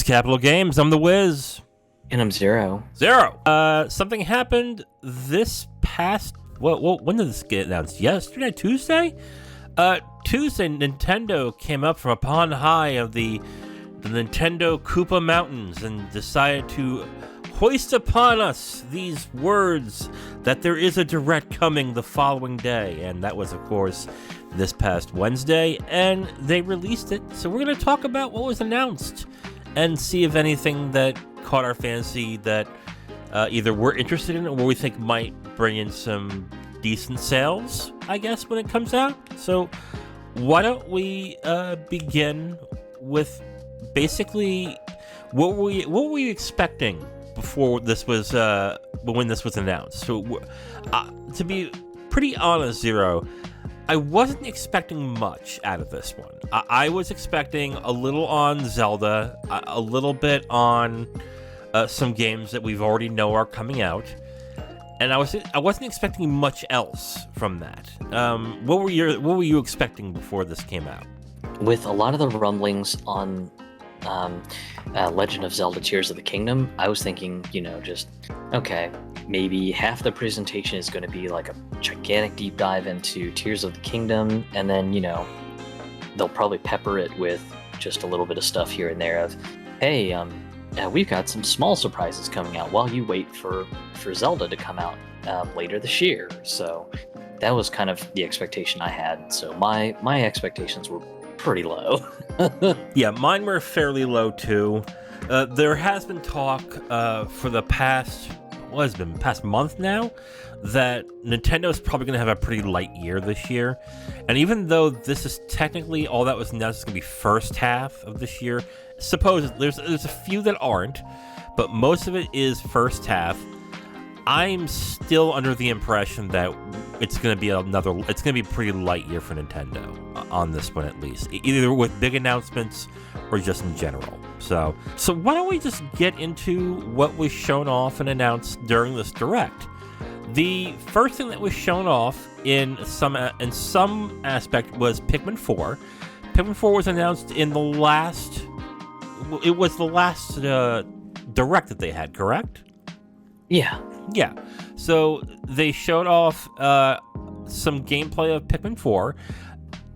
Capital Games. I'm the Wiz. And I'm Zero. Something happened this past... when did this get announced? Yesterday? Tuesday? Tuesday, Nintendo came up from upon high of the Nintendo Koopa Mountains and decided to hoist upon us these words that there is a direct coming the following day. And that was, of course, this past Wednesday. And they released it. So we're going to talk about what was announced and see if anything that caught our fancy that either we're interested in or we think might bring in some decent sales, I guess, when it comes out. So why don't we begin with basically what were you expecting before this was when this was announced? So to be pretty honest, Zero, I wasn't expecting much out of this one. I was expecting a little on Zelda, a little bit on some games that we've already know are coming out, and I wasn't expecting much else from that. What were you expecting before this came out? With a lot of the rumblings on Legend of Zelda Tears of the Kingdom, I was thinking, just, okay, maybe half the presentation is going to be like a gigantic deep dive into Tears of the Kingdom, and then, they'll probably pepper it with just a little bit of stuff here and there of, hey, we've got some small surprises coming out while you wait for Zelda to come out later this year. So that was kind of the expectation I had. So my expectations were pretty low. Yeah, mine were fairly low too. There has been talk for the past month now that Nintendo's probably going to have a pretty light year this year. And even though this is technically all that was announced is going to be first half of this year, suppose there's a few that aren't, but most of it is first half. I'm still under the impression that it's going to be a pretty light year for Nintendo on this one, at least, either with big announcements or just in general. So why don't we just get into what was shown off and announced during this Direct? The first thing that was shown off in some aspect was Pikmin 4. Pikmin 4 was announced in the last Direct that they had, correct? Yeah. So they showed off some gameplay of Pikmin 4.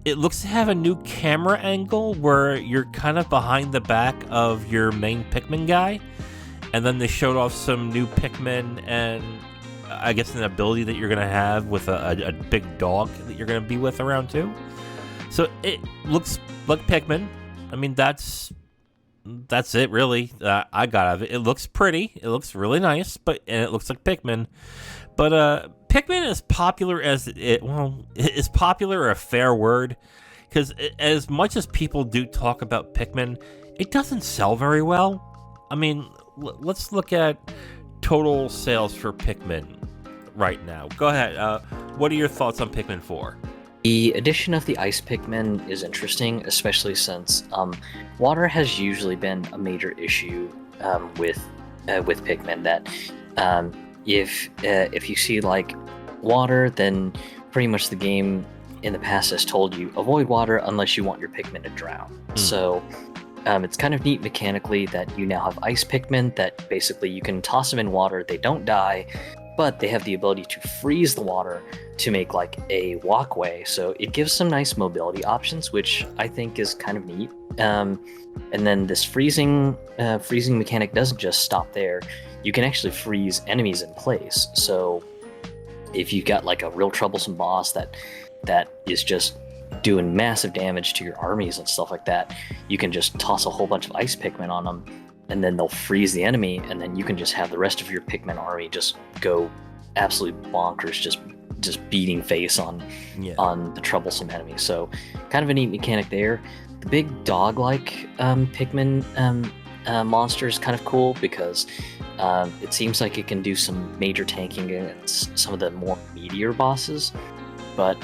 It looks to have a new camera angle where you're kind of behind the back of your main Pikmin guy. And then they showed off some new Pikmin and I guess an ability that you're going to have with a big dog that you're going to be with around too. So it looks like Pikmin. I mean, that's it, really. I got out of it. It looks pretty. It looks really nice, and it looks like Pikmin. But Pikmin is popular is popular a fair word? Because as much as people do talk about Pikmin, it doesn't sell very well. I mean, let's look at total sales for Pikmin right now. Go ahead. What are your thoughts on Pikmin 4? The addition of the ice Pikmin is interesting, especially since water has usually been a major issue with Pikmin. That if you see like water, then pretty much the game in the past has told you avoid water unless you want your Pikmin to drown. So it's kind of neat mechanically that you now have ice Pikmin that basically you can toss them in water, they don't die, but they have the ability to freeze the water to make like a walkway. So it gives some nice mobility options, which I think is kind of neat. And then this freezing mechanic doesn't just stop there. You can actually freeze enemies in place. So if you've got like a real troublesome boss that is just doing massive damage to your armies and stuff like that, you can just toss a whole bunch of ice Pikmin on them, and then they'll freeze the enemy, and then you can just have the rest of your Pikmin army just go absolutely bonkers, just beating face on the troublesome enemy. So kind of a neat mechanic there. The big dog-like Pikmin monster is kind of cool because it seems like it can do some major tanking against some of the more meatier bosses. But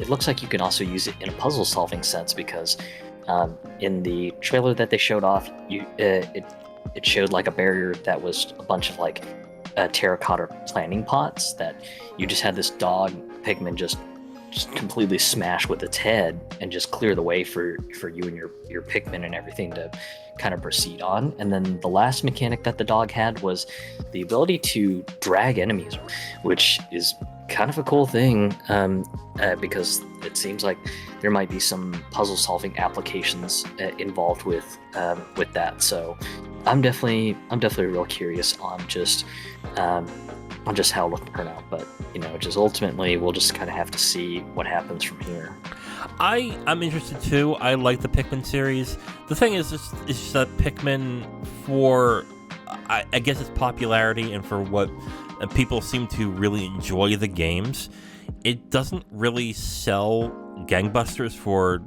it looks like you can also use it in a puzzle-solving sense because in the trailer that they showed off, it showed like a barrier that was a bunch of like terracotta planting pots that you just had this dog Pikmin just just completely smash with its head and just clear the way for you and your Pikmin and everything to kind of proceed on. And then the last mechanic that the dog had was the ability to drag enemies, which is kind of a cool thing, because it seems like there might be some puzzle solving applications involved with that. So I'm definitely real curious on just how it'll turn out. But just ultimately we'll just kind of have to see what happens from here. I'm interested too. I like the Pikmin series. The thing is, it's just that Pikmin, for I guess its popularity and for what people seem to really enjoy the games, it doesn't really sell gangbusters for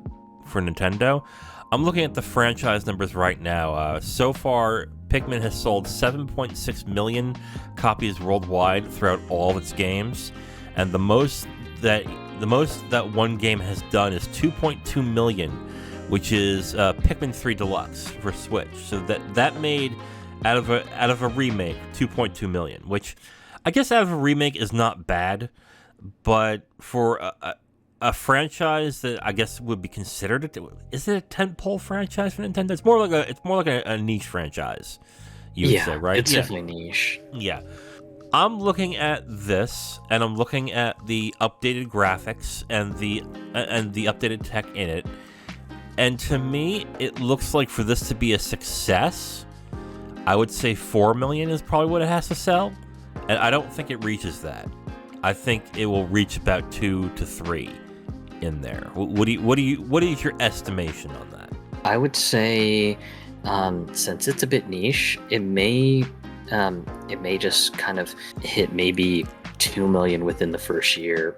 Nintendo. I'm looking at the franchise numbers right now. So far, Pikmin has sold 7.6 million copies worldwide throughout all of its games, and the most that one game has done is 2.2 million, which is Pikmin 3 Deluxe for Switch. So that made out of a remake 2.2 million, which I guess out of a remake is not bad, but for a franchise that I guess would be considered, is it a tentpole franchise for Nintendo? It's more like a niche franchise, you would say, right? It's definitely niche. Yeah. I'm looking at this, and I'm looking at the updated graphics and the updated tech in it, and to me, it looks like for this to be a success, I would say 4 million is probably what it has to sell, and I don't think it reaches that. I think it will reach about 2 to 3 in there. What is your estimation on that? I would say, since it's a bit niche, it may just kind of hit maybe 2 million within the first year,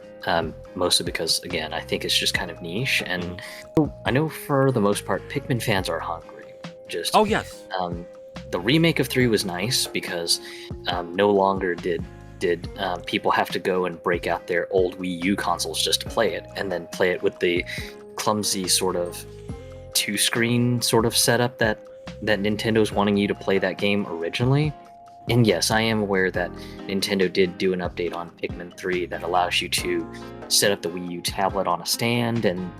mostly because, again, I think it's just kind of niche, and I know for the most part Pikmin fans are hungry. Oh yes. The remake of 3 was nice because no longer did people have to go and break out their old Wii U consoles just to play it, and then play it with the clumsy sort of 2-screen sort of setup that Nintendo's wanting you to play that game originally. And yes, I am aware that Nintendo did do an update on Pikmin 3 that allows you to set up the Wii U tablet on a stand and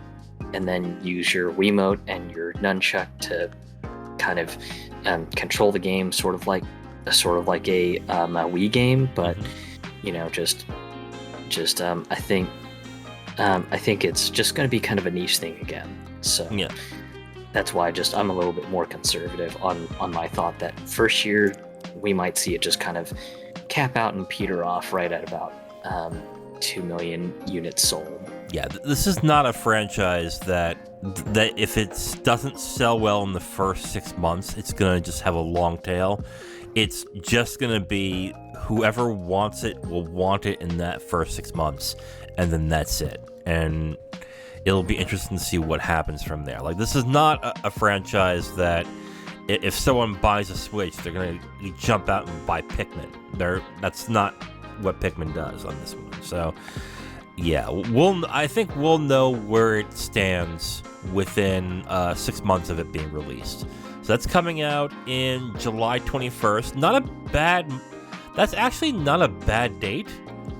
then use your Wiimote and your nunchuck to kind of control the game, sort of like a Wii game. But I think it's just going to be kind of a niche thing again. So yeah, that's why I'm a little bit more conservative on my thought that first year we might see it just kind of cap out and peter off right at about 2 million units sold. Yeah, this is not a franchise that if it doesn't sell well in the first 6 months, it's going to just have a long tail. It's just going to be whoever wants it will want it in that first 6 months, and then that's it. And it'll be interesting to see what happens from there. Like, this is not a franchise that if someone buys a Switch, they're going to jump out and buy Pikmin. That's not what Pikmin does on this one. So, yeah, I think we'll know where it stands within 6 months of it being released. So that's coming out in July 21st. That's actually not a bad date,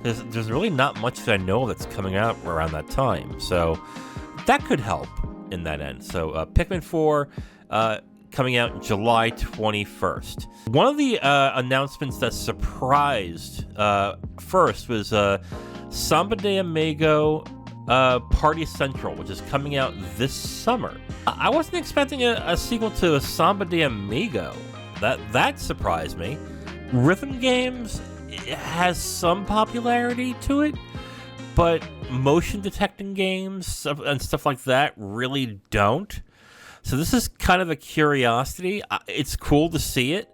because there's really not much that I know that's coming out around that time. So that could help in that end. So Pikmin 4 coming out July 21st. One of the announcements that surprised first was Samba de Amigo Party Central, which is coming out this summer. I wasn't expecting a sequel to Samba de Amigo. That surprised me. Rhythm games, it has some popularity to it, but motion detecting games and stuff like that really don't. So this is kind of a curiosity. It's cool to see it,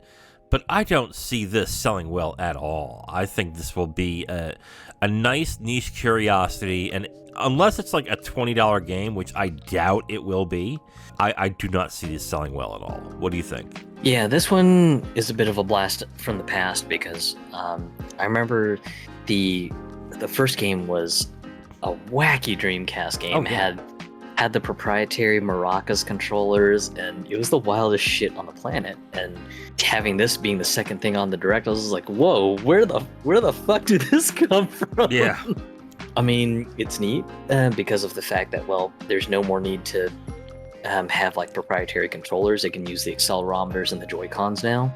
but I don't see this selling well at all. I think this will be a nice niche curiosity, and unless it's like a $20 game, which I doubt it will be, I do not see this selling well at all. What do you think? Yeah, this one is a bit of a blast from the past because I remember the first game was a wacky Dreamcast game. Oh, yeah. Had the proprietary maracas controllers, and it was the wildest shit on the planet. And having this being the second thing on the Direct, I was like, whoa, where the fuck did this come from? Yeah. I mean, it's neat because of the fact that, well, there's no more need to have like proprietary controllers. They can use the accelerometers and the Joy-Cons now.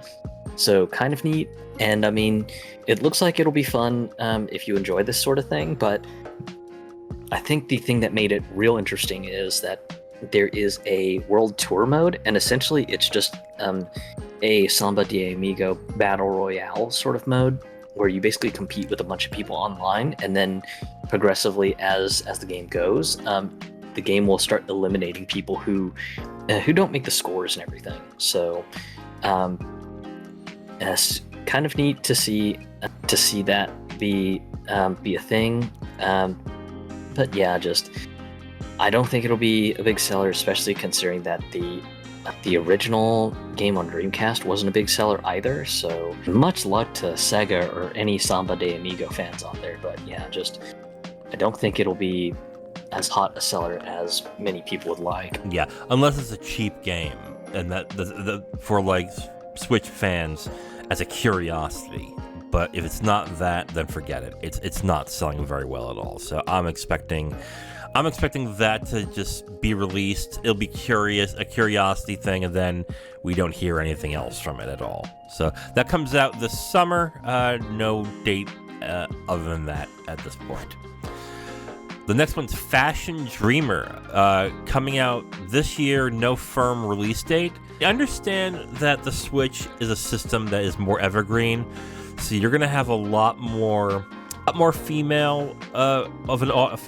So kind of neat. And I mean, it looks like it'll be fun if you enjoy this sort of thing. But I think the thing that made it real interesting is that there is a world tour mode, and essentially it's just a Samba de Amigo battle royale sort of mode, where you basically compete with a bunch of people online, and then progressively as the game goes, the game will start eliminating people who don't make the scores and everything. So it's kind of neat to see that be a thing. But yeah, just I don't think it'll be a big seller, especially considering that the original game on Dreamcast wasn't a big seller either. So much luck to Sega or any Samba de Amigo fans out there. But yeah, just I don't think it'll be as hot a seller as many people would like. Yeah, unless it's a cheap game, and that for like Switch fans as a curiosity. But if it's not that, then forget it. It's not selling very well at all. So I'm expecting that to just be released. It'll be a curiosity thing, and then we don't hear anything else from it at all. So that comes out this summer. No date other than that at this point. The next one's Fashion Dreamer, coming out this year. No firm release date. I understand that the Switch is a system that is more evergreen, so you're gonna have a lot more female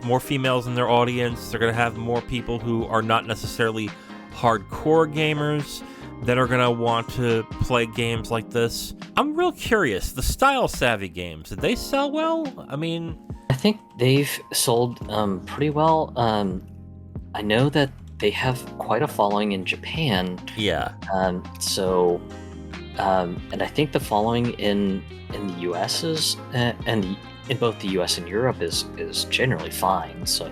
more females in their audience. They're gonna have more people who are not necessarily hardcore gamers that are gonna want to play games like this. I'm real curious. The style savvy games, did they sell well? I mean, I think they've sold pretty well. I know that they have quite a following in Japan. Yeah. And I think the following in the U.S. is and in both the U.S. and Europe is generally fine. So,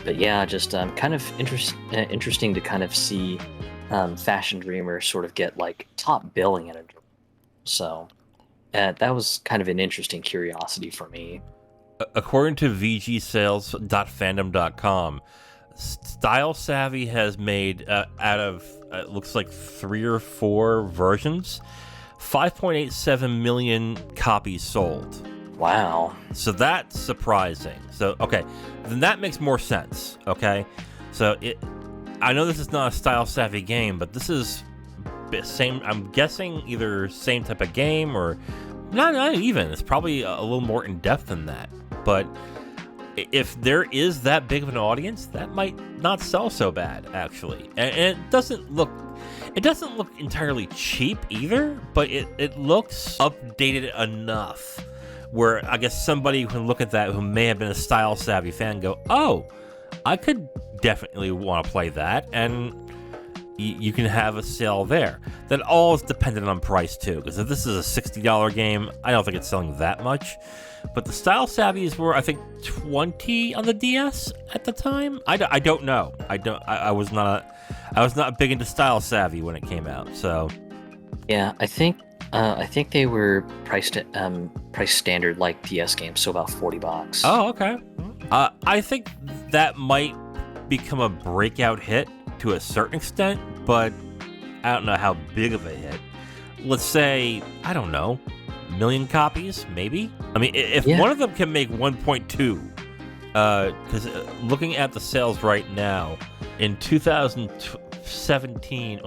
but yeah, just kind of interesting to kind of see Fashion Dreamer sort of get like top billing in it. So that was kind of an interesting curiosity for me. According to vgsales.fandom.com, Style Savvy has made out of it looks like 3 or 4 versions, 5.87 million copies sold. Wow. So that's surprising. So okay, then that makes more sense. Okay, so I know this is not a Style Savvy game, but this is same. I'm guessing either same type of game or not even. It's probably a little more in depth than that. But if there is that big of an audience, that might not sell so bad, actually. And it doesn't look entirely cheap either, but it looks updated enough where I guess somebody who can look at that who may have been a Style Savvy fan and go, oh, I could definitely want to play that, and you can have a sale there. That all is dependent on price too, because if this is a $60 game, I don't think it's selling that much. But the Style Savvies were, I think, $20 on the DS at the time. I don't know. I was not big into Style Savvy when it came out. So yeah, I think they were priced standard like DS games, so about $40. Oh, okay. I think that might become a breakout hit to a certain extent, but I don't know how big of a hit. Let's say, I don't know, 1 million copies, maybe? I mean, if one of them can make 1.2, because looking at the sales right now, in 2017, it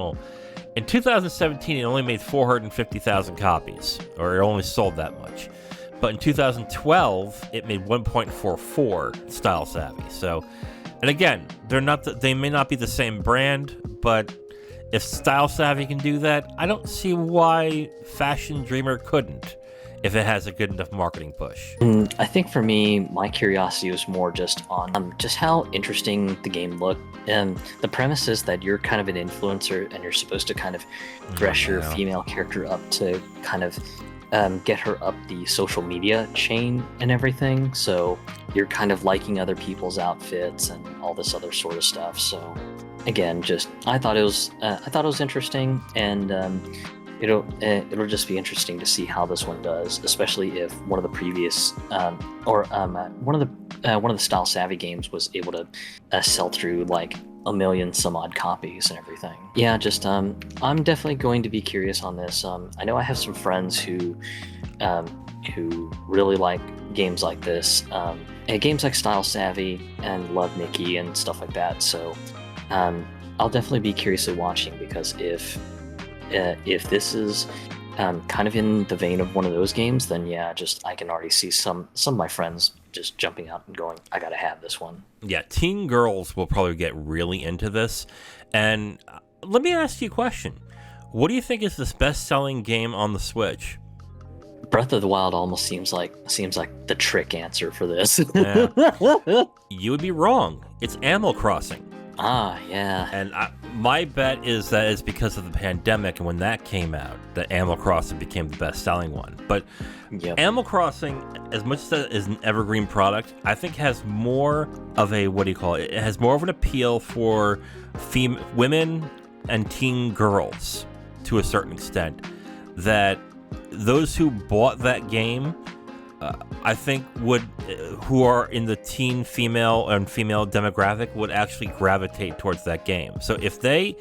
only made 450,000 copies, or it only sold that much. But in 2012, it made 1.44 Style Savvy. So, and again, they may not be the same brand, but if Style Savvy can do that, I don't see why Fashion Dreamer couldn't, if it has a good enough marketing push. I think for me, my curiosity was more just on just how interesting the game looked. And the premise is that you're kind of an influencer and you're supposed to kind of dress your female character up to kind of get her up the social media chain and everything. So you're kind of liking other people's outfits and all this other sort of stuff. So again, just I thought it was interesting, and it'll just be interesting to see how this one does, especially if one of the previous one of the Style Savvy games was able to sell through like a million some odd copies and everything. Yeah, just I'm definitely going to be curious on this. I know I have some friends who really like games like this, and games like Style Savvy and Love Mickey and stuff like that. So I'll definitely be curiously watching, because if this is kind of in the vein of one of those games, then yeah, just I can already see some of my friends just jumping out and going, I gotta have this one. Yeah, teen girls will probably get really into this. And let me ask you a question. What do you think is this best-selling game on the Switch? Breath of the Wild almost seems like the trick answer for this. Yeah. You would be wrong. It's Animal Crossing. Ah, yeah. And my bet is that it's because of the pandemic, and when that came out, that Animal Crossing became the best-selling one. But Yep. Animal Crossing, as much as it is an evergreen product, I think has more of a, it has more of an appeal for women and teen girls to a certain extent, that those who bought that game, I think who are in the teen female demographic would actually gravitate towards that game. So if they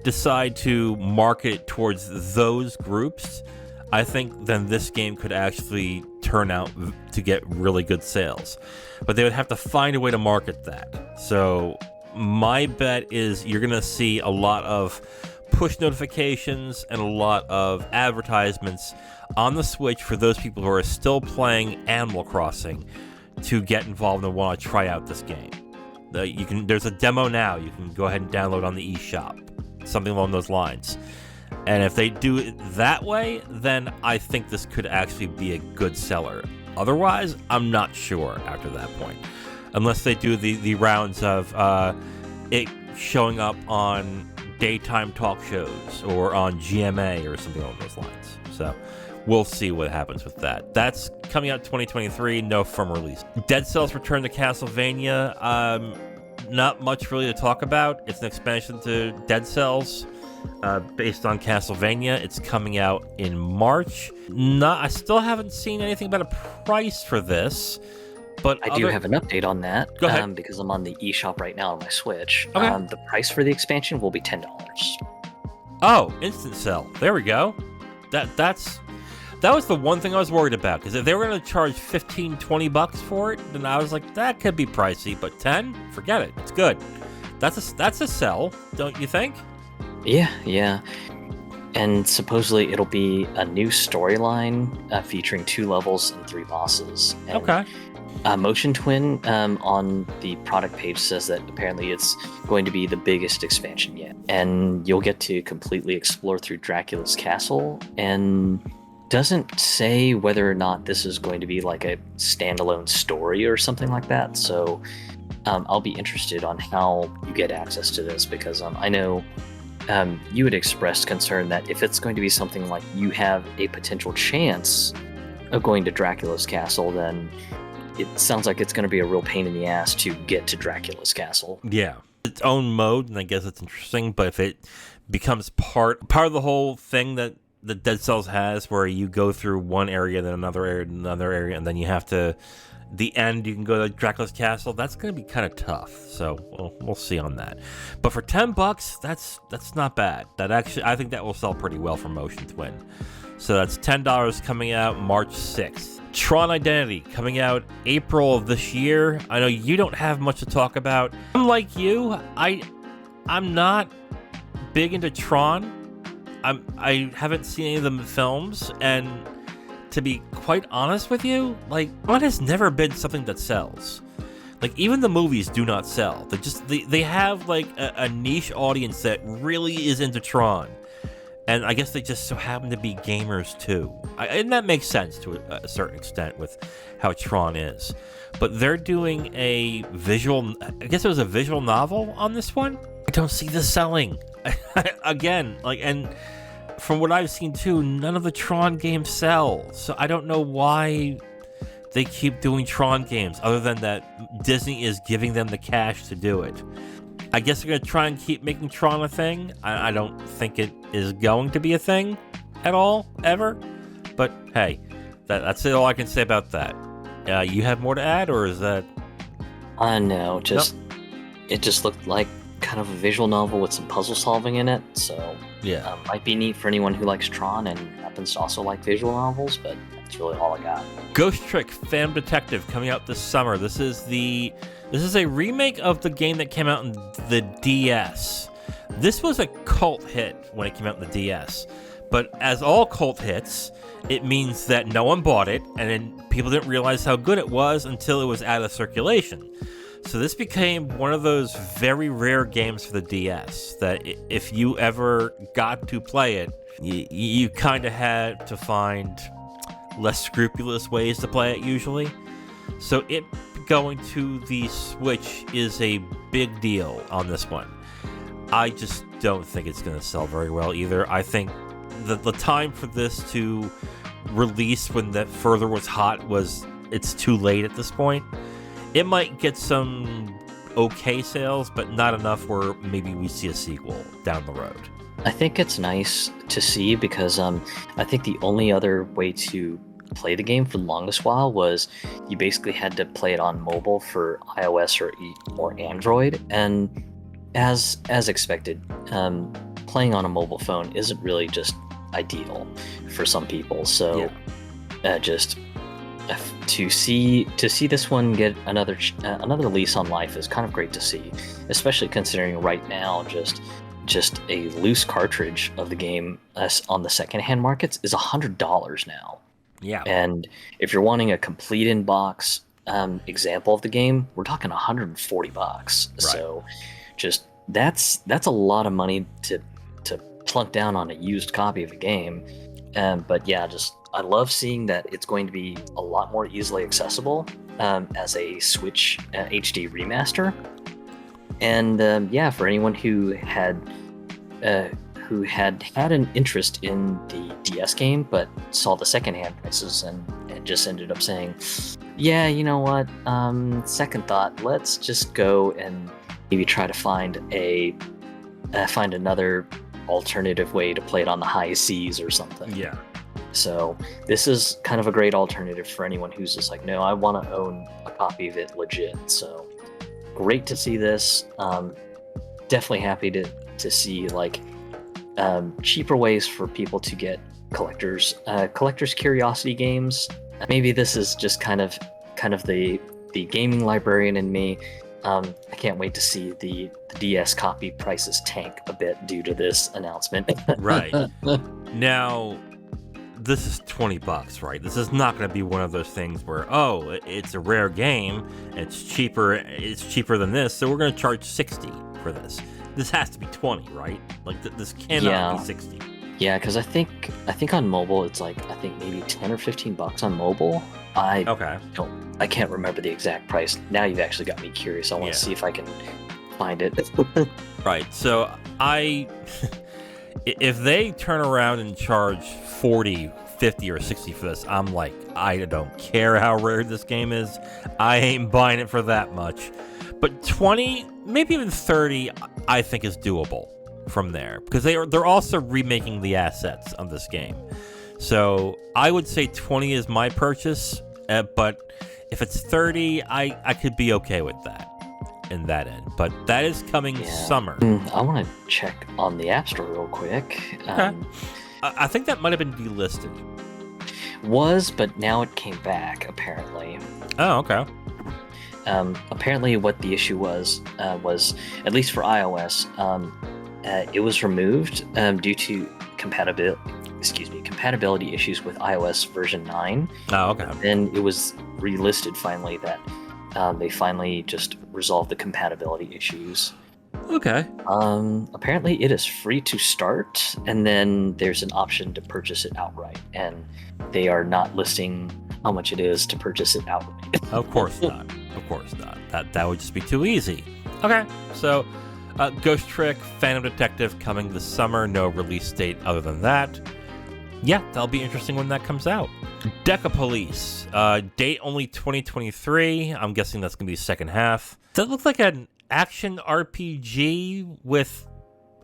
decide to market it towards those groups, I think then this game could actually turn out to get really good sales. But they would have to find a way to market that. So my bet is you're going to see a lot of push notifications and a lot of advertisements on the Switch for those people who are still playing Animal Crossing to get involved and want to try out this game. There's a demo now. You can go ahead and download on the eShop, something along those lines. And if they do it that way, then I think this could actually be a good seller. Otherwise, I'm not sure after that point. Unless they do the rounds of it showing up on daytime talk shows or on GMA or something along those lines. So we'll see what happens with that. That's coming out 2023, no firm release. Dead Cells Return to Castlevania. Not much really to talk about. It's an expansion to Dead Cells. Based on Castlevania. It's coming out in March. I still haven't seen anything about a price for this, but I do have an update on that. Go ahead. Because I'm on the eShop right now on my Switch. Okay. The price for the expansion will be $10. Oh, Instant Cell. There we go. That was the one thing I was worried about, because if they were going to charge $15-20 for it, then I was like, that could be pricey, but 10? Forget it. It's good. That's a sell, don't you think? Yeah. And supposedly it'll be a new storyline featuring 2 levels and 3 bosses. And, okay. Motion Twin on the product page says that apparently it's going to be the biggest expansion yet. And you'll get to completely explore through Dracula's castle, and doesn't say whether or not this is going to be like a standalone story or something like that. So I'll be interested on how you get access to this, because I know you had expressed concern that if it's going to be something like you have a potential chance of going to Dracula's castle, then it sounds like it's going to be a real pain in the ass to get to Dracula's castle. Yeah. Its own mode, and I guess it's interesting, but if it becomes part of the whole thing that the Dead Cells has, where you go through one area, then another area, and then you have to, the end, you can go to Dracula's castle, that's going to be kind of tough. So we'll see on that. But for $10, that's not bad. That actually, I think that will sell pretty well for Motion Twin. So that's $10 coming out March 6th. Tron Identity coming out April of this year. I know you don't have much to talk about. Unlike you, I'm not big into Tron. I haven't seen any of the films, and to be quite honest with you, like, Tron has never been something that sells. Like, even the movies do not sell. They have like a niche audience that really is into Tron. And I guess they just so happen to be gamers too. And that makes sense to a certain extent with how Tron is. But they're doing I guess it was a visual novel on this one. I don't see this selling. Again, and from what I've seen too, none of the Tron games sell. So I don't know why they keep doing Tron games, other than that Disney is giving them the cash to do it. I guess they're going to try and keep making Tron a thing. I don't think it is going to be a thing at all, ever. But hey, that's it. All I can say about that. You have more to add, or is that? No, it just looked like kind of a visual novel with some puzzle solving in it. So Yeah. might be neat for anyone who likes Tron and happens to also like visual novels. But that's really all I got. Ghost Trick Phantom Detective coming out this summer. This is a remake of the game that came out in the DS. This was a cult hit when it came out in the DS. But as all cult hits, it means that no one bought it, and then people didn't realize how good it was until it was out of circulation. So this became one of those very rare games for the DS that if you ever got to play it, you kind of had to find less scrupulous ways to play it usually. So it going to the Switch is a big deal on this one. I just don't think it's going to sell very well either. I think the time for this to release when that further was hot it's too late at this point. It might get some okay sales, but not enough where maybe we see a sequel down the road. I think it's nice to see because I think the only other way to play the game for the longest while was you basically had to play it on mobile for iOS or Android, and as expected, playing on a mobile phone isn't really just ideal for some people. So to see this one get another lease on life is kind of great to see, especially considering right now just a loose cartridge of the game on the secondhand markets is $100 now. Yeah. And if you're wanting a complete in-box example of the game, we're talking $140. Right. So just that's a lot of money to plunk down on a used copy of a game. But yeah, I love seeing that it's going to be a lot more easily accessible as a Switch HD remaster. And for anyone who had an interest in the DS game but saw the secondhand prices and just ended up saying, yeah, you know what, second thought, let's just go and maybe try to find another alternative way to play it on the high seas or something. Yeah. So this is kind of a great alternative for anyone who's just like, no, I want to own a copy of it legit. So great to see this. Definitely happy to see like cheaper ways for people to get collectors curiosity games. Maybe this is just kind of the gaming librarian in me. I can't wait to see the DS copy prices tank a bit due to this announcement. Right. Now, this is $20, right? This is not going to be one of those things where, oh, it's a rare game, it's cheaper than this, so we're going to charge $60 for this. This has to be $20, right? Like this cannot be $60. Yeah, because I think on mobile it's like maybe $10 or $15 on mobile. I can't remember the exact price. Now you've actually got me curious. I want to see if I can find it. Right. So if they turn around and charge $40, $50, or $60 for this, I'm like, I don't care how rare this game is. I ain't buying it for that much. But $20, maybe even $30, I think is doable from there because they're also remaking the assets of this game. So I would say $20 is my purchase, but if it's $30, I could be okay with that in that end. But that is coming summer. I want to check on the App Store real quick. Okay. I think that might have been delisted. But now it came back apparently. Oh, okay. Apparently what the issue was at least for iOS, it was removed due to compatibility issues with iOS version 9. Oh, okay. Then it was relisted finally that they finally just resolved the compatibility issues. Okay. Apparently it is free to start, and then there's an option to purchase it outright, and they are not listing how much it is to purchase it outright. Of course not. Of course not. That would just be too easy. Okay, so Ghost Trick Phantom Detective coming this summer. No release date other than that. Yeah, that'll be interesting when that comes out. Deca Police. Date only 2023. I'm guessing that's going to be second half. That looks like an action RPG with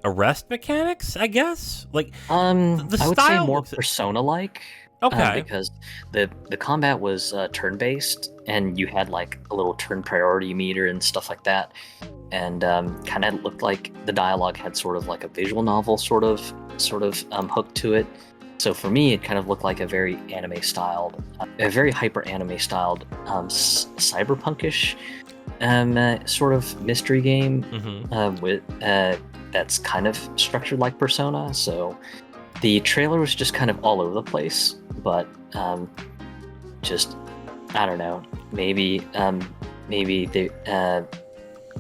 arrest mechanics, I guess. Like the I would say style more looks Persona-like. okay. Because the combat was turn-based, and you had like a little turn priority meter and stuff like that, and kind of looked like the dialogue had sort of like a visual novel sort of hook to it. So for me, it kind of looked like a very anime-styled, a very hyper anime-styled, cyberpunkish sort of mystery game with that's kind of structured like Persona. So the trailer was just kind of all over the place, but just I don't know. Maybe they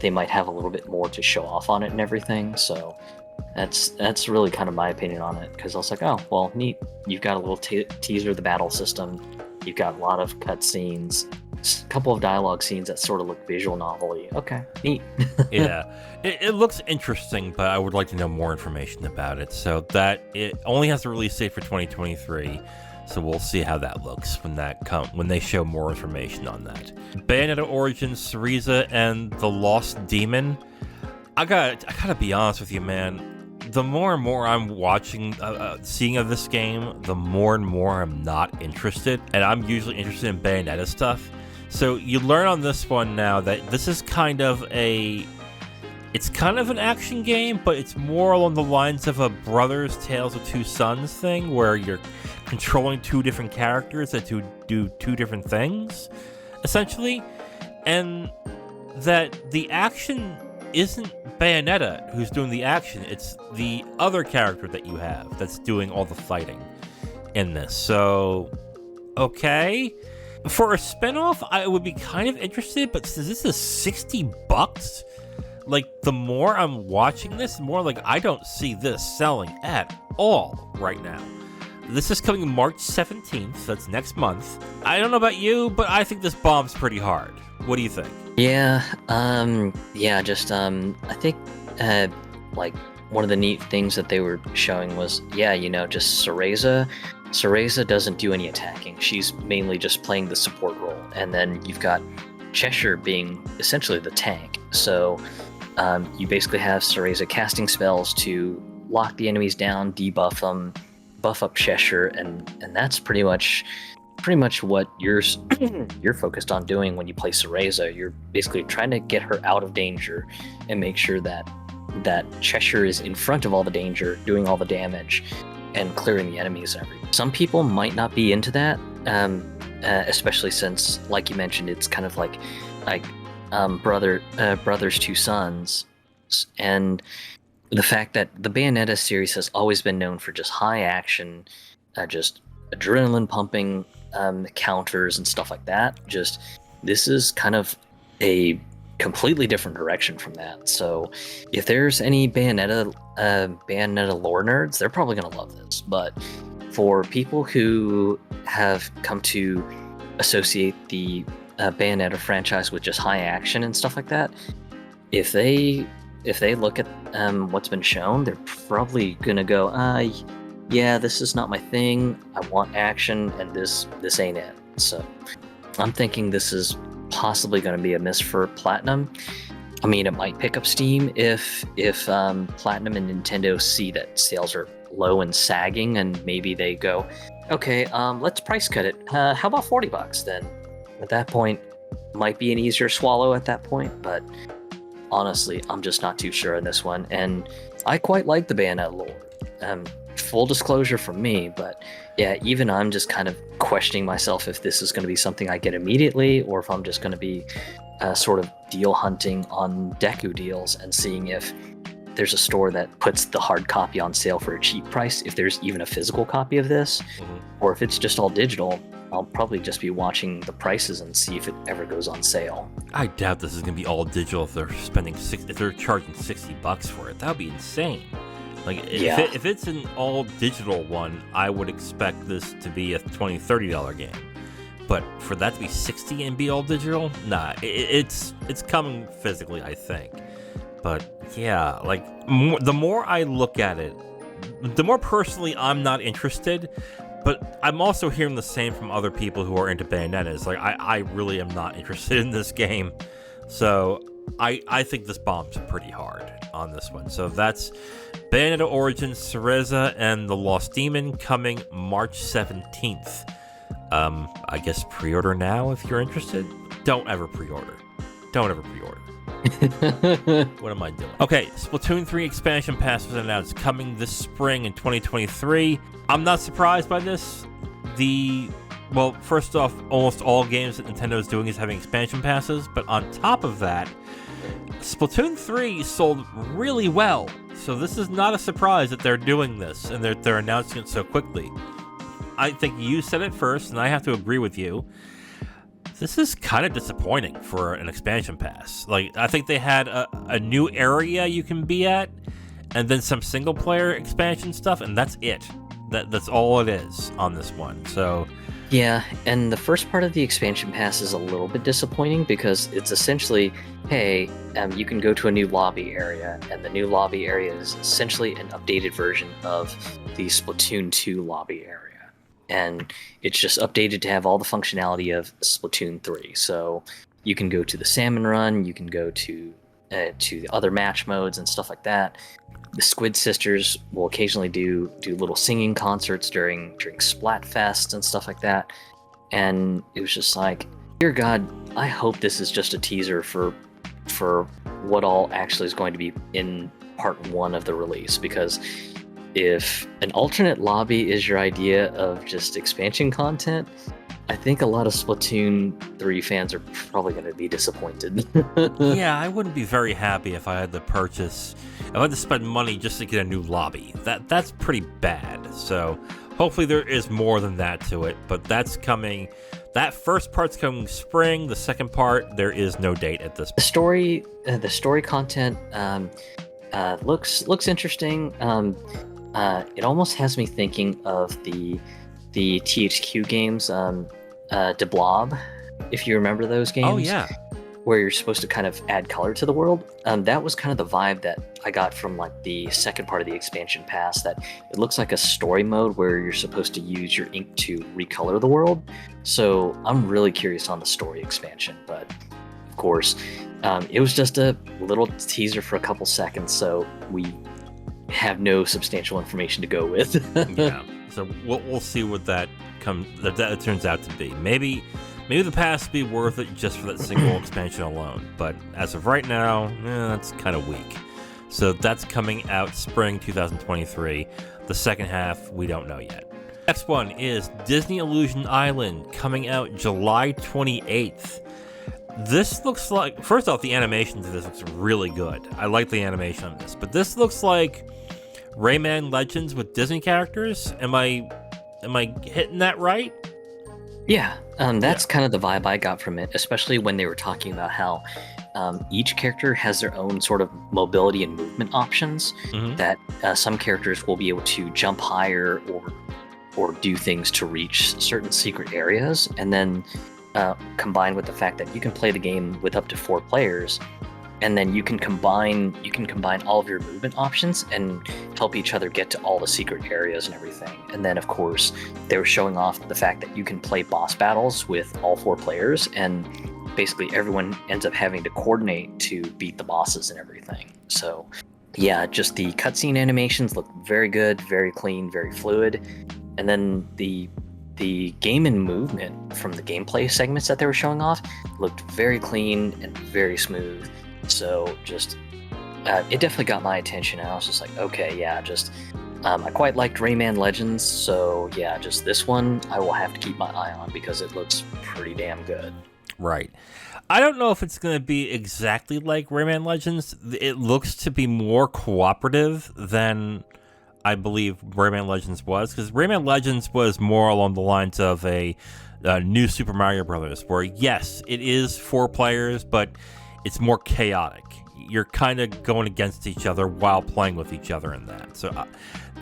might have a little bit more to show off on it and everything. So that's really kind of my opinion on it, because I was like, oh well, neat. You've got a little teaser of the battle system. You've got a lot of cutscenes, a couple of dialogue scenes that sort of look visual novel-y. Okay, neat. Yeah, it looks interesting, but I would like to know more information about it. So that it only has a release date for 2023. So we'll see how that looks when they show more information on that. Bayonetta Origins, Cereza, and the Lost Demon. I gotta be honest with you, man. The more and more I'm watching, seeing of this game, the more and more I'm not interested. And I'm usually interested in Bayonetta stuff. So you learn on this one now that this is kind of an action game, but it's more along the lines of a Brothers Tales of Two Sons thing, where you're controlling two different characters that do two different things, essentially. And that the action isn't Bayonetta who's doing the action, it's the other character that you have that's doing all the fighting in this. So, okay. For a spinoff, I would be kind of interested, but since this is $60, like, the more I'm watching this, the more like I don't see this selling at all right now. This is coming March 17th, that's next month. I don't know about you, but I think this bombs pretty hard. What do you think? Yeah, I think, like, one of the neat things that they were showing was, just Cereza. Cereza doesn't do any attacking. She's mainly just playing the support role. And then you've got Cheshire being essentially the tank. So you basically have Cereza casting spells to lock the enemies down, debuff them, buff up Cheshire, and that's pretty much what you're focused on doing when you play Cereza. You're basically trying to get her out of danger and make sure that Cheshire is in front of all the danger, doing all the damage, and clearing the enemies. Some people might not be into that, especially since, like you mentioned, it's kind of like Brothers Two Sons, and the fact that the Bayonetta series has always been known for just high action, just adrenaline pumping counters and stuff like that. Just this is kind of a completely different direction from that. So if there's any Bayonetta lore nerds, they're probably gonna love this. But for people who have come to associate the Bayonetta franchise with just high action and stuff like that, if they look at what's been shown, they're probably gonna go, yeah, this is not my thing. I want action, and this ain't it. So I'm thinking this is possibly going to be a miss for Platinum. I mean, it might pick up steam if Platinum and Nintendo see that sales are low and sagging, and maybe they go, okay, let's price cut it. How about $40 then? At that point, might be an easier swallow at that point, but honestly, I'm just not too sure on this one. And I quite like the Bayonetta lore. Full disclosure from me, but yeah, even I'm just kind of questioning myself if this is going to be something I get immediately, or if I'm just going to be sort of deal hunting on Deku deals and seeing if there's a store that puts the hard copy on sale for a cheap price, if there's even a physical copy of this, or if it's just all digital. I'll probably just be watching the prices and see if it ever goes on sale. I doubt this is going to be all digital if they're charging $60 for it. That would be insane. Like, if it's an all digital one, I would expect this to be a $20, $30 game. But for that to be $60 and be all digital, nah, it's coming physically, I think. But yeah, like, the more I look at it, the more personally I'm not interested. But I'm also hearing the same from other people who are into Bayonetta. It's like, I really am not interested in this game. So I think this bombs pretty hard on this one. So that's Bayonetta Origins, Cereza, and the Lost Demon coming March 17th. I guess pre-order now if you're interested. Don't ever pre-order. What am I doing? Okay, Splatoon 3 expansion pass was announced coming this spring in 2023. I'm not surprised by this. Well, first off, almost all games that Nintendo is doing is having expansion passes, but on top of that, Splatoon 3 sold really well. So this is not a surprise that they're doing this and they're announcing it so quickly. I think you said it first, and I have to agree with you. This is kind of disappointing for an expansion pass. Like, I think they had a new area you can be at, and then some single-player expansion stuff, and that's it. That's all it is on this one. So, yeah, and the first part of the expansion pass is a little bit disappointing because it's essentially, hey, you can go to a new lobby area, and the new lobby area is essentially an updated version of the Splatoon 2 lobby area. And it's just updated to have all the functionality of Splatoon 3. So you can go to the Salmon Run, you can go to the other match modes and stuff like that. The Squid Sisters will occasionally do little singing concerts during Splatfest and stuff like that. And it was just like, dear God, I hope this is just a teaser for what all actually is going to be in part 1 of the release, because if an alternate lobby is your idea of just expansion content, I think a lot of Splatoon 3 fans are probably going to be disappointed. yeah, I wouldn't be very happy if I had to spend money just to get a new lobby. That's pretty bad. So hopefully there is more than that to it, but that's coming. That first part's coming spring. The second part, there is no date at this point. The story content looks interesting. It almost has me thinking of the THQ games, De Blob, if you remember those games. Oh, yeah. Where you're supposed to kind of add color to the world. That was kind of the vibe that I got from like the second part of the expansion pass, that it looks like a story mode where you're supposed to use your ink to recolor the world. So I'm really curious on the story expansion, but of course, it was just a little teaser for a couple seconds, so we have no substantial information to go with. Yeah, so we'll see what that turns out to be. Maybe the pass will be worth it just for that single expansion alone, but as of right now, that's kind of weak. So that's coming out spring 2023. The second half, we don't know yet. Next one is Disney Illusion Island, coming out July 28th. This looks like, first off, the animation to this looks really good. I like the animation on this, but this looks like Rayman Legends with Disney characters. Am I hitting that right? Yeah, that's kind of the vibe I got from it, especially when they were talking about how each character has their own sort of mobility and movement options. Mm-hmm. That some characters will be able to jump higher or do things to reach certain secret areas, and then combined with the fact that you can play the game with up to 4 players, and then you can combine all of your movement options and help each other get to all the secret areas and everything. And then of course they were showing off the fact that you can play boss battles with all 4 players, and basically everyone ends up having to coordinate to beat the bosses and everything. So yeah, just the cutscene animations look very good, very clean, very fluid. And then the game and movement from the gameplay segments that they were showing off looked very clean and very smooth. So just it definitely got my attention, and I was just like, okay, yeah, just I quite liked Rayman Legends, so yeah, just this one I will have to keep my eye on because it looks pretty damn good. Right. I don't know if it's going to be exactly like Rayman Legends. It looks to be more cooperative than I believe Rayman Legends was, because Rayman Legends was more along the lines of a new Super Mario Brothers, where yes, it is 4 players, but it's more chaotic. You're kind of going against each other while playing with each other in that. So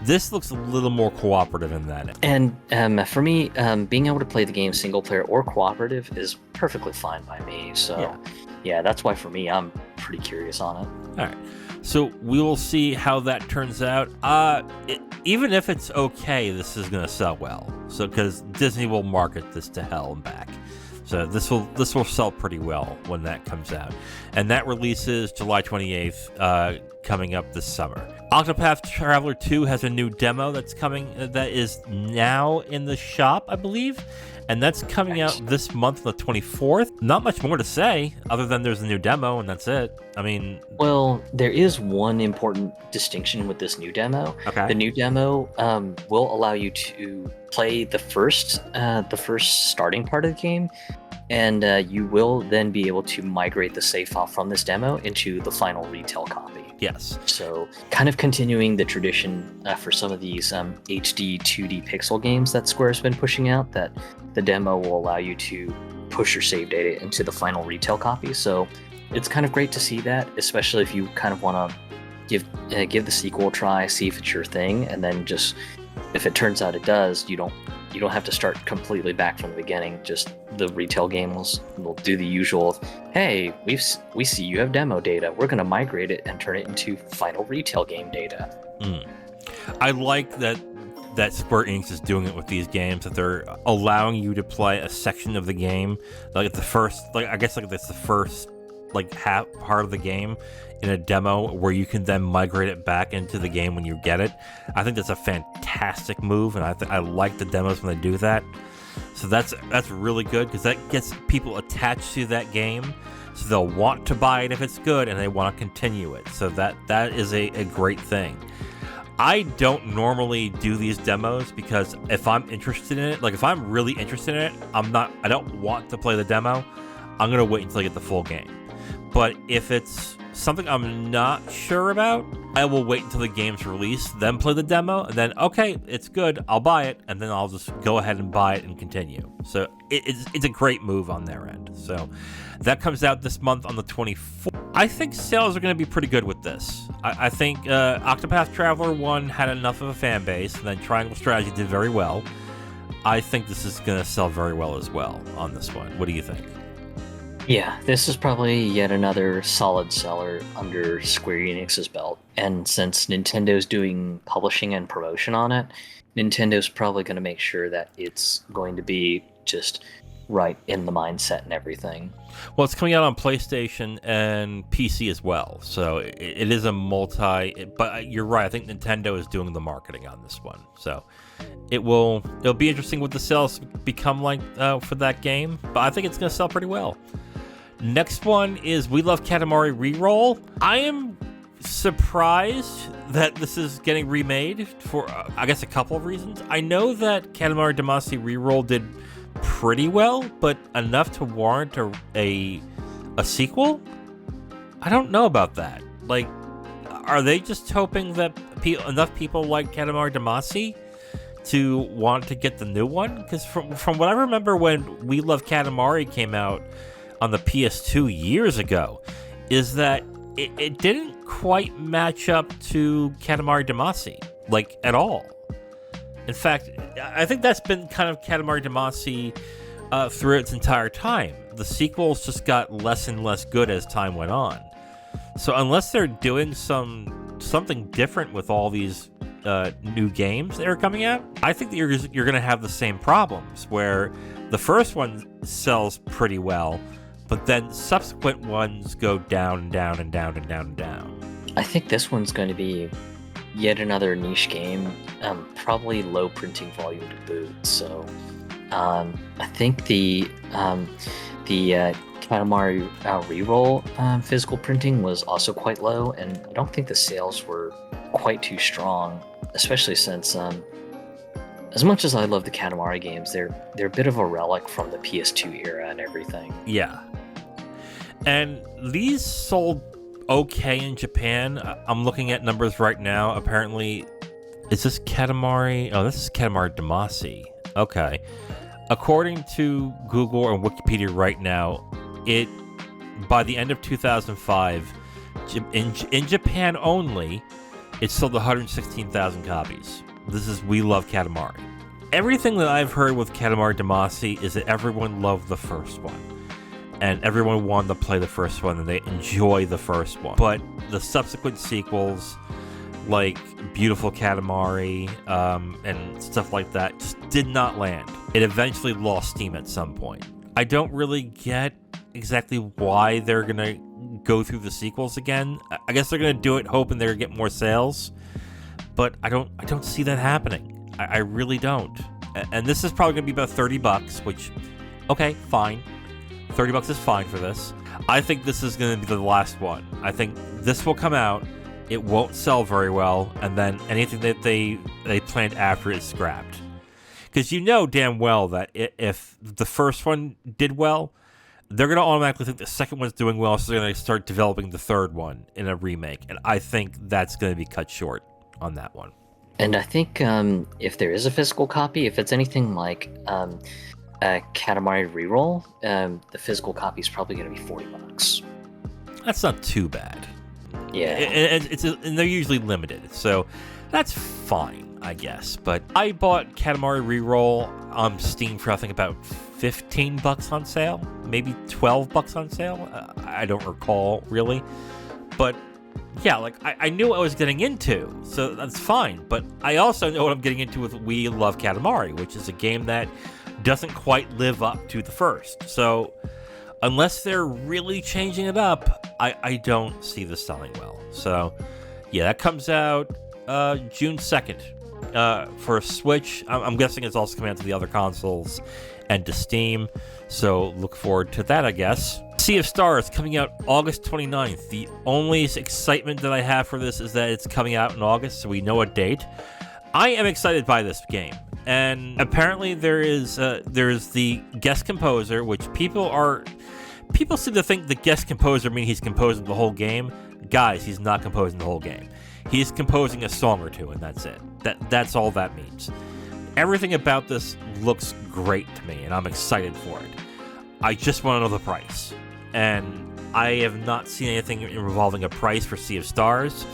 this looks a little more cooperative in that. And for me, being able to play the game single player or cooperative is perfectly fine by me. So yeah, that's why for me, I'm pretty curious on it. All right. So we will see how that turns out. Even if it's okay, this is going to sell well. So because Disney will market this to hell and back. So this will sell pretty well when that comes out, and that releases July 28th, coming up this summer. Octopath Traveler 2 has a new demo that's coming, that is now in the shop, I believe, and that's coming out this month, the 24th. Not much more to say other than there's a new demo, and that's it. I mean, well, there is one important distinction with this new demo. Okay. The new demo will allow you to play the first starting part of the game, and you will then be able to migrate the save file from this demo into the final retail copy. Yes. So, kind of continuing the tradition for some of these HD 2D pixel games that Square's been pushing out, that the demo will allow you to push your save data into the final retail copy. So, it's kind of great to see that, especially if you kind of want to give the sequel a try, see if it's your thing, and then just if it turns out it does, you don't have to start completely back from the beginning. Just the retail game will do the usual, hey, we see you have demo data. We're going to migrate it and turn it into final retail game data. I like that Square Enix is doing it with these games, that they're allowing you to play a section of the game, like the first, I guess that's the first half part of the game in a demo, where you can then migrate it back into the game when you get it. I think that's a fantastic move, and I like the demos when they do that. So that's really good, because that gets people attached to that game, so they'll want to buy it if it's good, and they want to continue it. So that is a great thing. I don't normally do these demos, because if I'm interested in it, if I'm really interested in it, I don't want to play the demo. I'm gonna wait until I get the full game. But if it's something I'm not sure about, I will wait until the game's released, then play the demo, and then, okay, it's good, I'll buy it, and then I'll just go ahead and buy it and continue. So it's a great move on their end. So that comes out this month on the 24th. I think sales are going to be pretty good with this. I think Octopath Traveler 1 had enough of a fan base, and then Triangle Strategy did very well. I think this is going to sell very well as well on this one. What do you think? Yeah, this is probably yet another solid seller under Square Enix's belt. And since Nintendo's doing publishing and promotion on it, Nintendo's probably going to make sure that it's going to be just right in the mindset and everything. Well, it's coming out on PlayStation and PC as well, so it is a but you're right, I think Nintendo is doing the marketing on this one. So it'll be interesting what the sales become like for that game, but I think it's going to sell pretty well. Next one is We Love Katamari Reroll. I am surprised that this is getting remade for, I guess, a couple of reasons. I know that Katamari Damacy Reroll did pretty well, but enough to warrant a sequel? I don't know about that. Are they just hoping that enough people like Katamari Damacy to want to get the new one? Because from what I remember when We Love Katamari came out on the PS2 years ago, is that it didn't quite match up to Katamari Damacy, at all. In fact, I think that's been kind of Katamari Damacy through its entire time. The sequels just got less and less good as time went on. So unless they're doing something different with all these new games that are coming out, I think that you're going to have the same problems, where the first one sells pretty well, but then subsequent ones go down and down and down and down and down. I think this one's going to be yet another niche game, probably low printing volume to boot. So I think the Katamari Reroll physical printing was also quite low, and I don't think the sales were quite too strong, especially since as much as I love the Katamari games, they're a bit of a relic from the PS2 era and everything. Yeah. And these sold okay in Japan. I'm looking at numbers right now. Apparently, is this Katamari? Oh, this is Katamari Damacy. Okay. According to Google and Wikipedia right now, by the end of 2005, in Japan only, it sold 116,000 copies. This is We Love Katamari. Everything that I've heard with Katamari Damacy is that everyone loved the first one. And everyone wanted to play the first one, and they enjoy the first one. But the subsequent sequels, like Beautiful Katamari and stuff like that, just did not land. It eventually lost steam at some point. I don't really get exactly why they're gonna go through the sequels again. I guess they're gonna do it hoping they're gonna get more sales, but I don't see that happening. I really don't. And this is probably gonna be about $30, which, okay, fine. $30 is fine for this. I think this is gonna be the last one. I think this will come out, it won't sell very well, and then anything that they planned after is scrapped. Because you know damn well that if the first one did well, they're going to automatically think the second one's doing well, so they're going to start developing the third one in a remake. And I think that's going to be cut short on that one. And I think if there is a physical copy, if it's anything like a Katamari Reroll, the physical copy is probably going to be $40. That's not too bad. Yeah. And they're usually limited, so that's fine, I guess. But I bought Katamari Reroll on Steam for I think about $15 on sale, maybe $12 on sale. I don't recall really, but yeah, like I knew what I was getting into, so that's fine. But I also know what I'm getting into with We Love Katamari, which is a game that doesn't quite live up to the first. So unless they're really changing it up, I don't see this selling well. So yeah, that comes out June 2nd for Switch. I'm guessing it's also coming out to the other consoles and to Steam. So look forward to that, I guess. Sea of Stars coming out August 29th. The only excitement that I have for this is that it's coming out in August, so we know a date. I am excited by this game. And apparently there is the guest composer, which people seem to think the guest composer means he's composing the whole game. Guys, he's not composing the whole game. He's composing a song or two, and that's it. That's all that means. Everything about this looks great to me, and I'm excited for it. I just want to know the price. And I have not seen anything involving a price for Sea of Stars.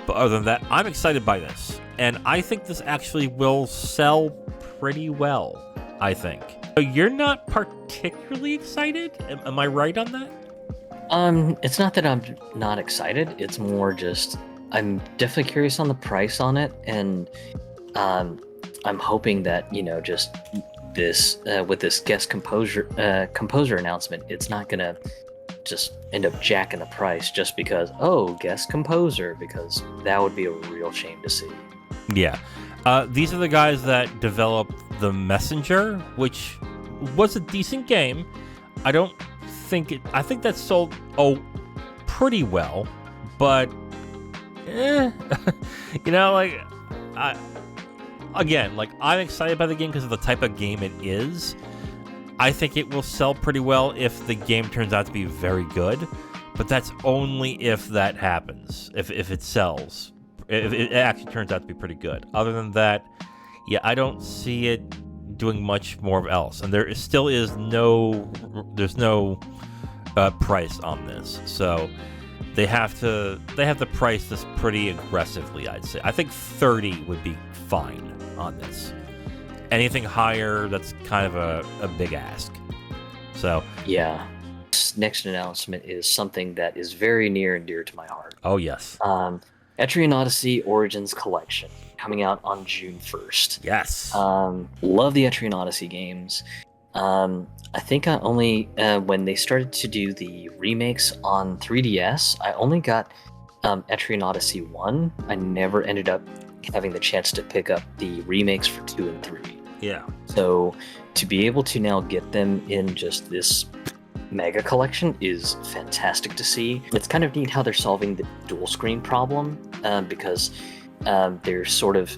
But other than that, I'm excited by this. And I think this actually will sell pretty well, I think. So you're not particularly excited? Am I right on that? It's not that I'm not excited. It's more just I'm definitely curious on the price on it, and I'm hoping that just this with this guest composer announcement, it's not gonna just end up jacking the price just because guest composer, because that would be a real shame to see. Yeah. These are the guys that developed The Messenger, which was a decent game. I think that sold pretty well, but I'm excited by the game because of the type of game it is. I think it will sell pretty well if the game turns out to be very good, but that's only if that happens. If it sells, if it actually turns out to be pretty good. Other than that, yeah, I don't see it doing much more else. And there still is no price on this, so they have to price this pretty aggressively, I'd say. I think 30 would be fine on this. Anything higher, that's kind of a big ask. So yeah, this next announcement is something that is very near and dear to my heart. Oh yes. Etrian Odyssey Origins Collection coming out on June 1st. Yes. Love the Etrian Odyssey games. I think I only when they started to do the remakes on 3DS, I only got Etrian Odyssey 1. I never ended up having the chance to pick up the remakes for 2 and 3. Yeah. So to be able to now get them in just this mega collection is fantastic to see. It's kind of neat how they're solving the dual screen problem, because they're sort of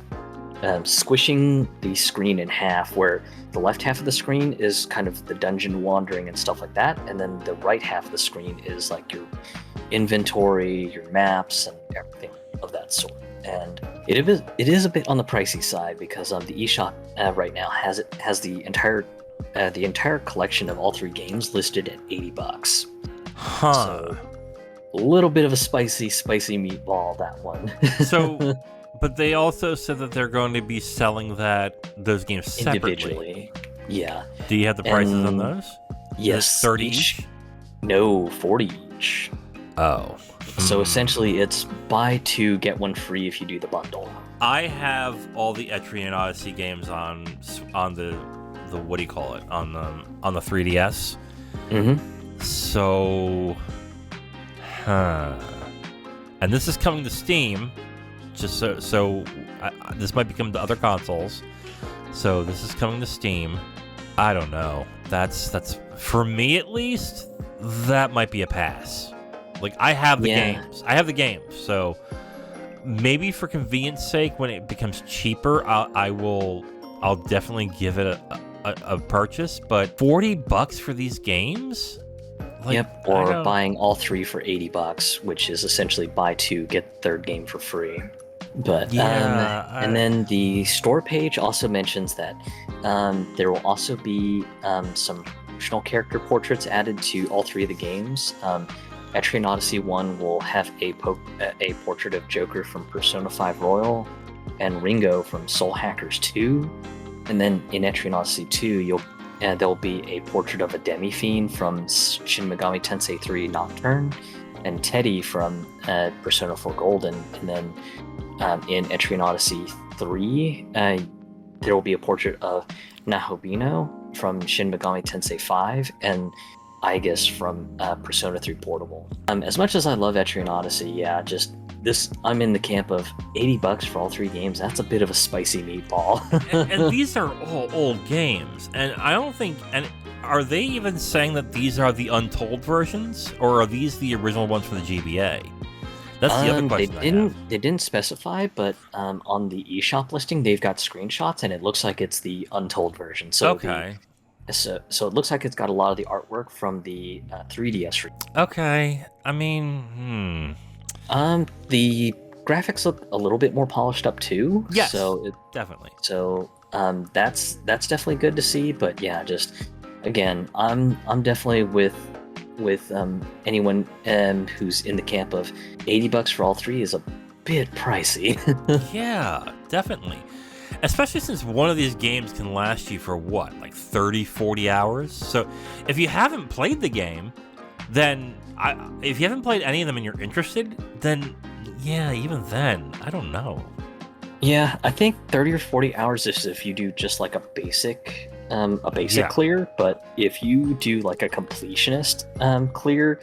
squishing the screen in half, where the left half of the screen is kind of the dungeon wandering and stuff like that, and then the right half of the screen is like your inventory, your maps, and everything of that sort. And it is a bit on the pricey side, because the eShop right now has the entire collection of all 3 games listed at $80. Huh. So a little bit of a spicy meatball, that one. So, but they also said that they're going to be selling those games separately. Individually. Yeah. Do you have the prices on those? Yes. 30 each? No, 40 each. Oh. So essentially it's buy 2, get 1 free if you do the bundle. I have all the Etrian Odyssey games on the the what do you call it, on the 3DS. Mm-hmm. So, and this is coming to Steam. Just so this might become to other consoles. So this is coming to Steam. I don't know. That's for me at least. That might be a pass. Like, I have the games. I have the games. So maybe for convenience sake, when it becomes cheaper, I'll definitely give it a purchase. But $40 for these games? Like, yep. Or buying all 3 for $80, which is essentially buy 2, get the third game for free. But and then the store page also mentions that there will also be some optional character portraits added to all 3 of the games. Etrian Odyssey 1 will have a portrait of Joker from Persona 5 Royal and Ringo from Soul Hackers 2. And then in Etrian Odyssey 2, there'll be a portrait of a Demi-Fiend from Shin Megami Tensei 3 Nocturne and Teddy from Persona 4 Golden. And then in Etrian Odyssey 3, there will be a portrait of Nahobino from Shin Megami Tensei 5 and Aegis from Persona 3 Portable. As much as I love Etrian Odyssey, I'm in the camp of $80 for all 3 games. That's a bit of a spicy meatball. and these are all old games, and I don't think. And are they even saying that these are the Untold versions, or are these the original ones from the GBA? That's the other question. They didn't specify, but on the eShop listing, they've got screenshots, and it looks like it's the Untold version. So okay. So it looks like it's got a lot of the artwork from the 3DS. Okay, I mean, the graphics look a little bit more polished up too. Yes, so definitely. So that's definitely good to see. But yeah, just again, I'm definitely with anyone who's in the camp of $80 for all 3 is a bit pricey. Yeah, definitely. Especially since one of these games can last you for what, like 30, 40 hours? So if you haven't played the game, then if you haven't played any of them and you're interested, then yeah, even then, I don't know. Yeah, I think 30 or 40 hours is if you do just like a basic clear, but if you do like a completionist clear,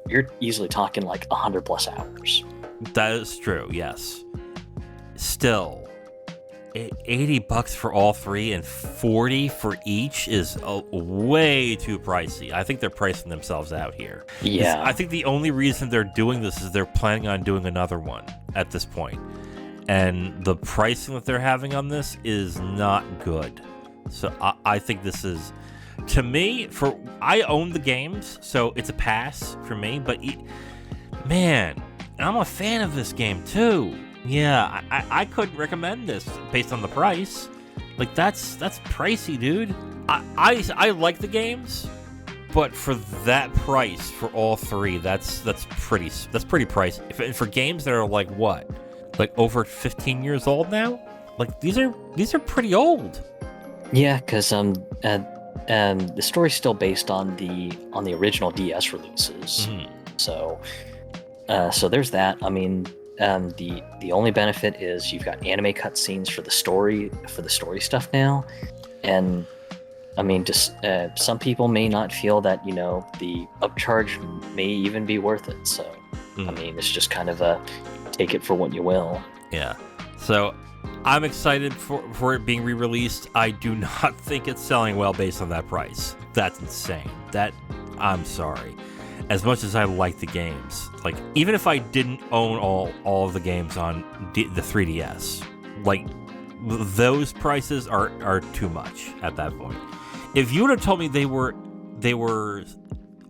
you're easily talking like 100 plus hours. That is true, yes. Still, $80 for all 3 and $40 for each is way too pricey. I think they're pricing themselves out here. Yeah. I think the only reason they're doing this is they're planning on doing another one at this point. And the pricing that they're having on this is not good. So I think this is, to me, I own the games, so it's a pass for me. But man, I'm a fan of this game too. Yeah, I couldn't recommend this based on the price. Like that's pricey, dude. I like the games, but for that price for all 3, that's pretty pricey. And for games that are like what, like over 15 years old now, like these are pretty old. Yeah, because the story's still based on the original DS releases. Mm-hmm. So there's that. I mean. The only benefit is you've got anime cutscenes for the story stuff now, and I mean, just some people may not feel that the upcharge may even be worth it. So I mean, it's just kind of a take it for what you will. Yeah. So I'm excited for it being re-released. I do not think it's selling well based on that price. That's insane. I'm sorry. As much as I like the games, like even if I didn't own all of the games on the 3DS, like those prices are too much at that point. If you would have told me they were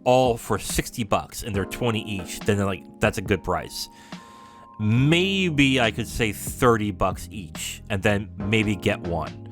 all for $60 and they're 20 each, then like that's a good price. Maybe I could say $30 each and then maybe get one,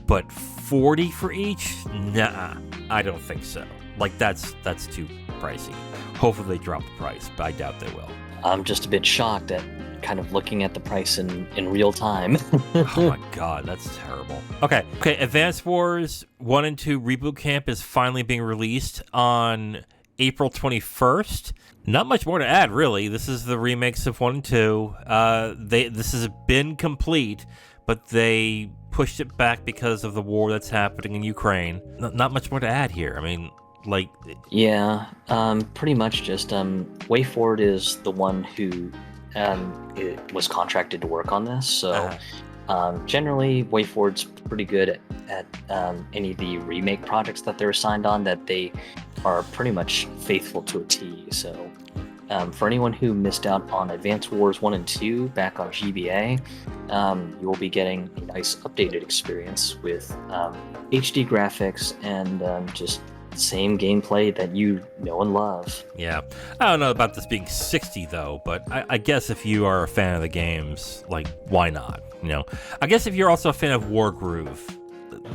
but 40 for each? Nah, I don't think so. Like that's too pricey. Hopefully they drop the price, but I doubt they will. I'm just a bit shocked at kind of looking at the price in real time. Oh my god, that's terrible. Okay, Advance Wars 1 and 2 Reboot Camp is finally being released on April 21st. Not much more to add, really. This is the remakes of 1 and 2. This has been complete, but they pushed it back because of the war that's happening in Ukraine. Not much more to add here. I mean, like... Yeah, pretty much just WayForward is the one who was contracted to work on this, so generally WayForward's pretty good at any of the remake projects that they're assigned on, that they are pretty much faithful to a T. So for anyone who missed out on Advance Wars 1 and 2 back on GBA, you will be getting a nice updated experience with HD graphics and just same gameplay that you know and love. Yeah. I don't know about this being 60 though, but I guess if you are a fan of the games, like, why not? You know, I guess if you're also a fan of Wargroove,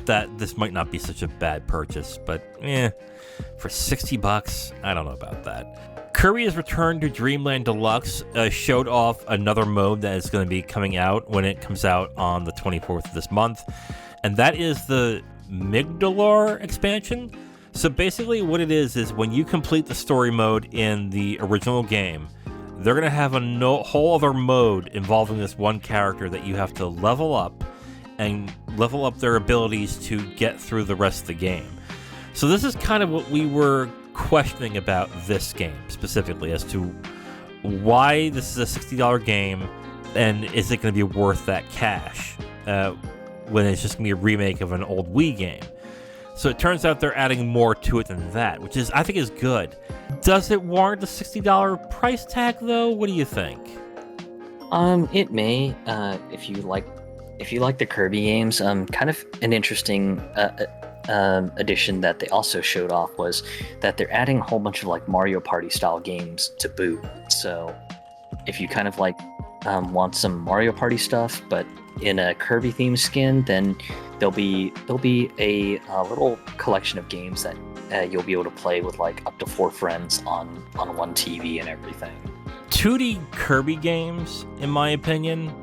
that this might not be such a bad purchase, but for $60, I don't know about that. Kirby has returned to Dreamland Deluxe, showed off another mode that is going to be coming out when it comes out on the 24th of this month, and that is the Migdalor expansion. So basically what it is when you complete the story mode in the original game, they're going to have a whole other mode involving this one character that you have to level up and level up their abilities to get through the rest of the game. So this is kind of what we were questioning about this game specifically, as to why this is a $60 game and is it going to be worth that cash when it's just going to be a remake of an old Wii game. So it turns out they're adding more to it than that, which I think is good. Does it warrant the $60 price tag though? What do you think? It may. If you like the Kirby games, kind of an interesting addition that they also showed off was that they're adding a whole bunch of like Mario Party style games to boot. So if you kind of like want some Mario Party stuff, but in a Kirby themed skin, then there'll be a little collection of games that you'll be able to play with like up to 4 friends on one TV and everything. 2D Kirby games, in my opinion,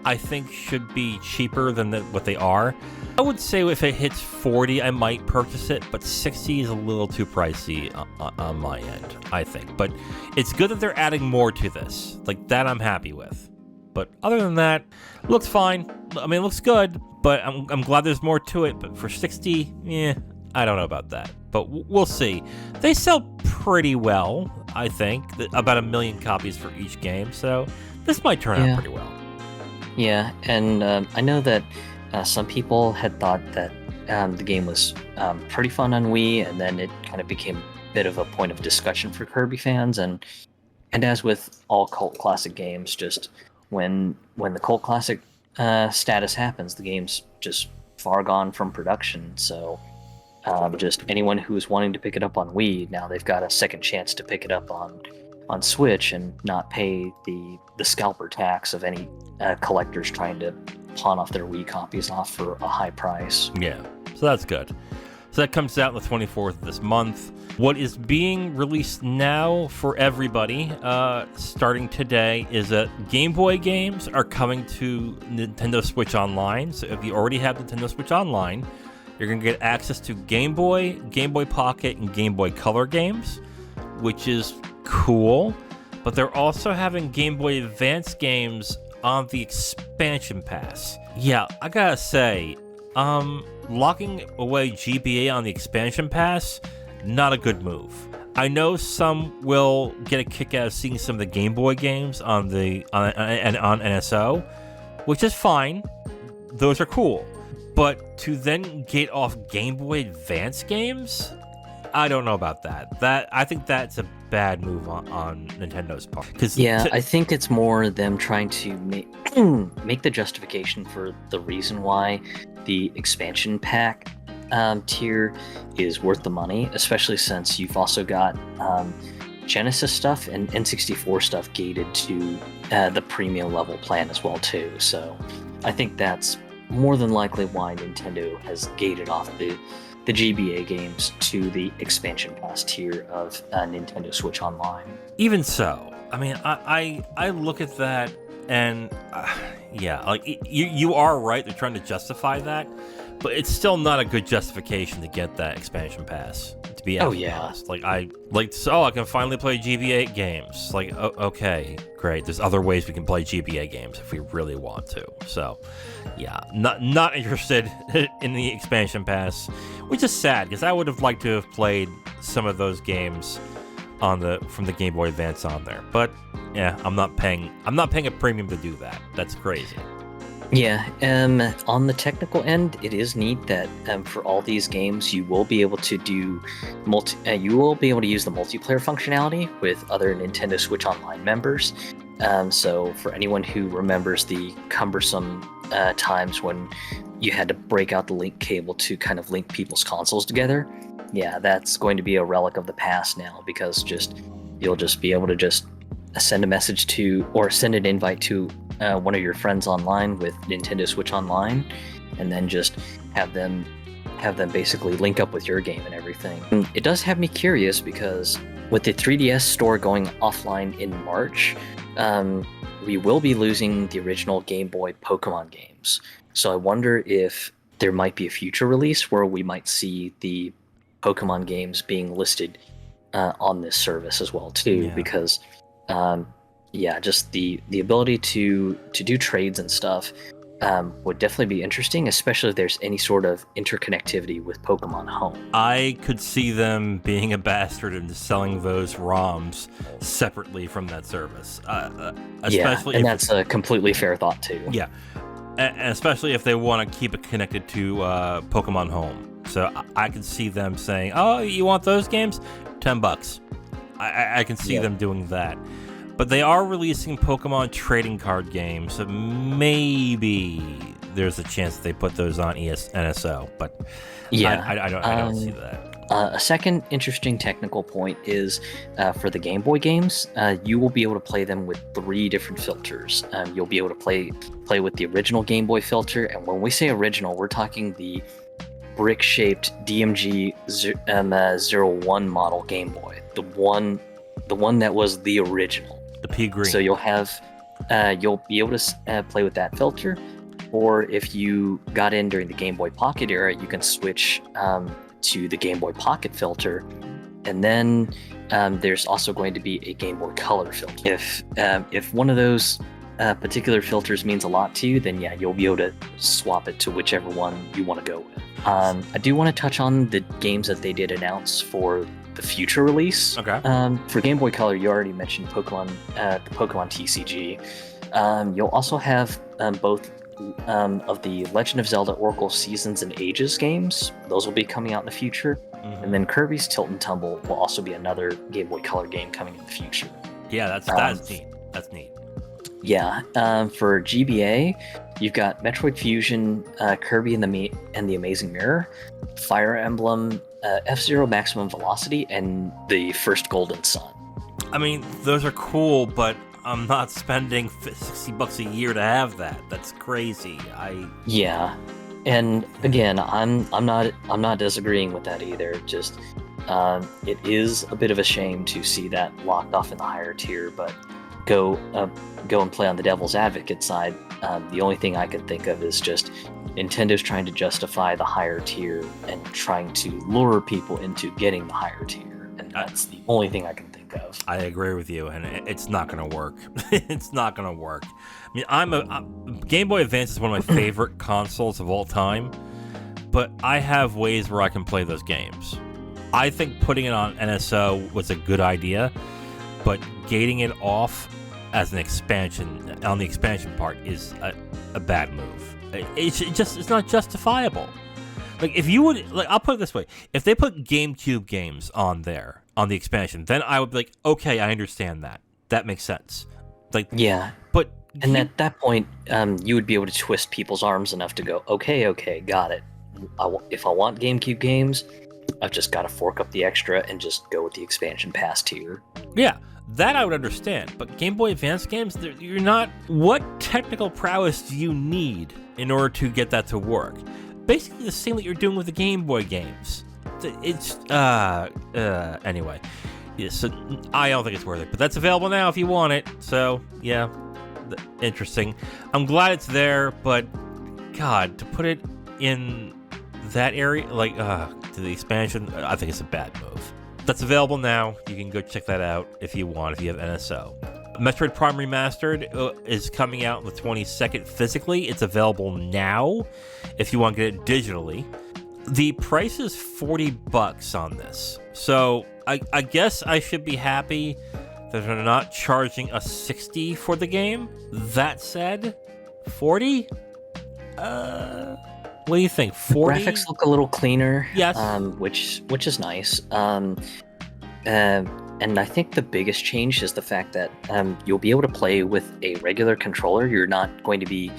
I think should be cheaper than what they are. I would say if it hits 40, I might purchase it, but 60 is a little too pricey on my end, I think. But it's good that they're adding more to this. Like, that I'm happy with. But other than that, looks fine. I mean, it looks good, but I'm glad there's more to it. But for 60, I don't know about that. But we'll see. They sell pretty well, I think. About 1 million copies for each game, so this might turn out pretty well. Yeah, and I know that some people had thought that the game was pretty fun on Wii, and then it kind of became a bit of a point of discussion for Kirby fans. And as with all cult classic games, just when the cult classic status happens, the game's just far gone from production. So just anyone who is wanting to pick it up on Wii, now they've got a second chance to pick it up on Switch and not pay the scalper tax of any collectors trying to pawn off their Wii copies off for a high price. Yeah, so that's good. So that comes out on the 24th of this month. What is being released now for everybody, starting today, is that Game Boy games are coming to Nintendo Switch Online. So if you already have Nintendo Switch Online, you're going to get access to Game Boy, Game Boy Pocket, and Game Boy Color games, which is cool. But they're also having Game Boy Advance games on the expansion pass. Yeah, I gotta say, locking away GBA on the expansion pass, not a good move. I know some will get a kick out of seeing some of the Game Boy games on NSO, which is fine. Those are cool. But to then get off Game Boy Advance games, I don't know about that. I think that's a bad move on Nintendo's part. I think it's more them trying to make the justification for the reason why the expansion pack tier is worth the money, especially since you've also got Genesis stuff and N64 stuff gated to the premium level plan as well too. So I think that's more than likely why Nintendo has gated off the GBA games to the expansion pass tier of Nintendo Switch Online. Even so, I mean, I look at that and you are right. They're trying to justify that, but it's still not a good justification to get that expansion pass, to be Oh, absolutely yeah. honest. I can finally play GBA games. Like, okay, great. There's other ways we can play GBA games if we really want to. So, yeah, not interested in the expansion pass, which is sad because I would have liked to have played some of those games from the Game Boy Advance on there. But yeah, I'm not paying a premium to do that. That's crazy. Yeah, on the technical end, it is neat that for all these games, you will be able to do you will be able to use the multiplayer functionality with other Nintendo Switch Online members. So for anyone who remembers the cumbersome times when you had to break out the link cable to kind of link people's consoles together, yeah, that's going to be a relic of the past now, because you'll just be able to just send a message to or send an invite to one of your friends online with Nintendo Switch Online, and then just have them basically link up with your game and everything. And it does have me curious, because with the 3DS store going offline in March, we will be losing the original Game Boy Pokemon games. So I wonder if there might be a future release where we might see the Pokemon games being listed on this service as well too, Yeah. because just the ability to do trades and stuff would definitely be interesting, especially if there's any sort of interconnectivity with Pokemon Home. I could see them being a bastard and selling those ROMs separately from that service. Especially and if that's a completely fair thought too. Yeah, and especially if they want to keep it connected to Pokemon Home. So I can see them saying, "Oh, you want those games? $10." I can see them doing that. But they are releasing Pokemon trading card games, so maybe there's a chance that they put those on NSO. But yeah, I don't see that. A second interesting technical point is for the Game Boy games, you will be able to play them with 3 different filters. You'll be able to play with the original Game Boy filter, and when we say original, we're talking the brick-shaped DMG 01 model Game Boy, the one that was the original. The pea green. So you'll be able to play with that filter, or if you got in during the Game Boy Pocket era, you can switch to the Game Boy Pocket filter, and then there's also going to be a Game Boy Color filter. If one of those particular filters means a lot to you, then yeah, you'll be able to swap it to whichever one you want to go with. I do want to touch on the games that they did announce for the future release. Okay. For Game Boy Color, you already mentioned Pokemon, the Pokemon TCG. You'll also have both of the Legend of Zelda Oracle Seasons and Ages games. Those will be coming out in the future. Mm-hmm. And then Kirby's Tilt and Tumble will also be another Game Boy Color game coming in the future. Yeah, that's neat. That's neat. Yeah. For GBA, you've got Metroid Fusion, Kirby and the Amazing Mirror, Fire Emblem, F-Zero Maximum Velocity, and the first Golden Sun. I mean, those are cool, but I'm not spending $60 a year to have that. That's crazy. Yeah, and again, I'm not disagreeing with that either. Just it is a bit of a shame to see that locked off in the higher tier, but go and play on the devil's advocate side. The only thing I can think of is just Nintendo's trying to justify the higher tier and trying to lure people into getting the higher tier, and that's the only thing I can think of. I agree with you, and it's not going to work. It's not going to work. I mean, Game Boy Advance is one of my favorite consoles of all time, but I have ways where I can play those games. I think putting it on NSO was a good idea, but gating it off as an expansion on the expansion part is a bad move. It's not justifiable. Like, if you would, like, I'll put it this way: if they put GameCube games on there on the expansion, then I would be like, okay, I understand that. That makes sense. Like, yeah, but at that point, you would be able to twist people's arms enough to go, okay, got it. If I want GameCube games, I've just got to fork up the extra and just go with the expansion pass tier. Yeah, that I would understand. But Game Boy Advance games, you're not. What technical prowess do you need in order to get that to work? Basically the same that you're doing with the Game Boy games. It's anyway. Yeah, so I don't think it's worth it, but that's available now if you want it. So yeah, interesting. I'm glad it's there, but God, to put it in that area, to the expansion, I think it's a bad move. That's available now. You can go check that out if you want, if you have NSO. Metroid Prime Remastered is coming out on the 22nd physically. It's available now if you want to get it digitally. The price is $40 on this. So I guess I should be happy that they're not charging us $60 for the game. That said, $40? What do you think? $40? Graphics look a little cleaner. Yes. Which is nice. And I think the biggest change is the fact that you'll be able to play with a regular controller. You're not going to be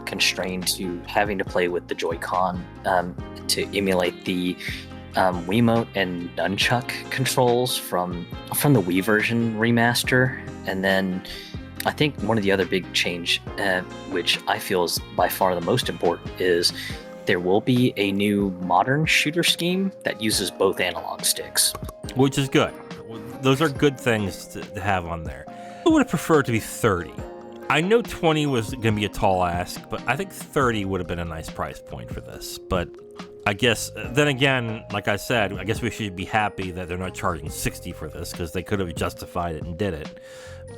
constrained to having to play with the Joy-Con to emulate the Wiimote and Nunchuck controls from the Wii version remaster. And then I think one of the other big change, which I feel is by far the most important, is there will be a new modern shooter scheme that uses both analog sticks. Which is good. Those are good things to have on there. I would have preferred to be 30. I know 20 was going to be a tall ask, but I think 30 would have been a nice price point for this. But I guess, then again, like I said, I guess we should be happy that they're not charging 60 for this, because they could have justified it and did it.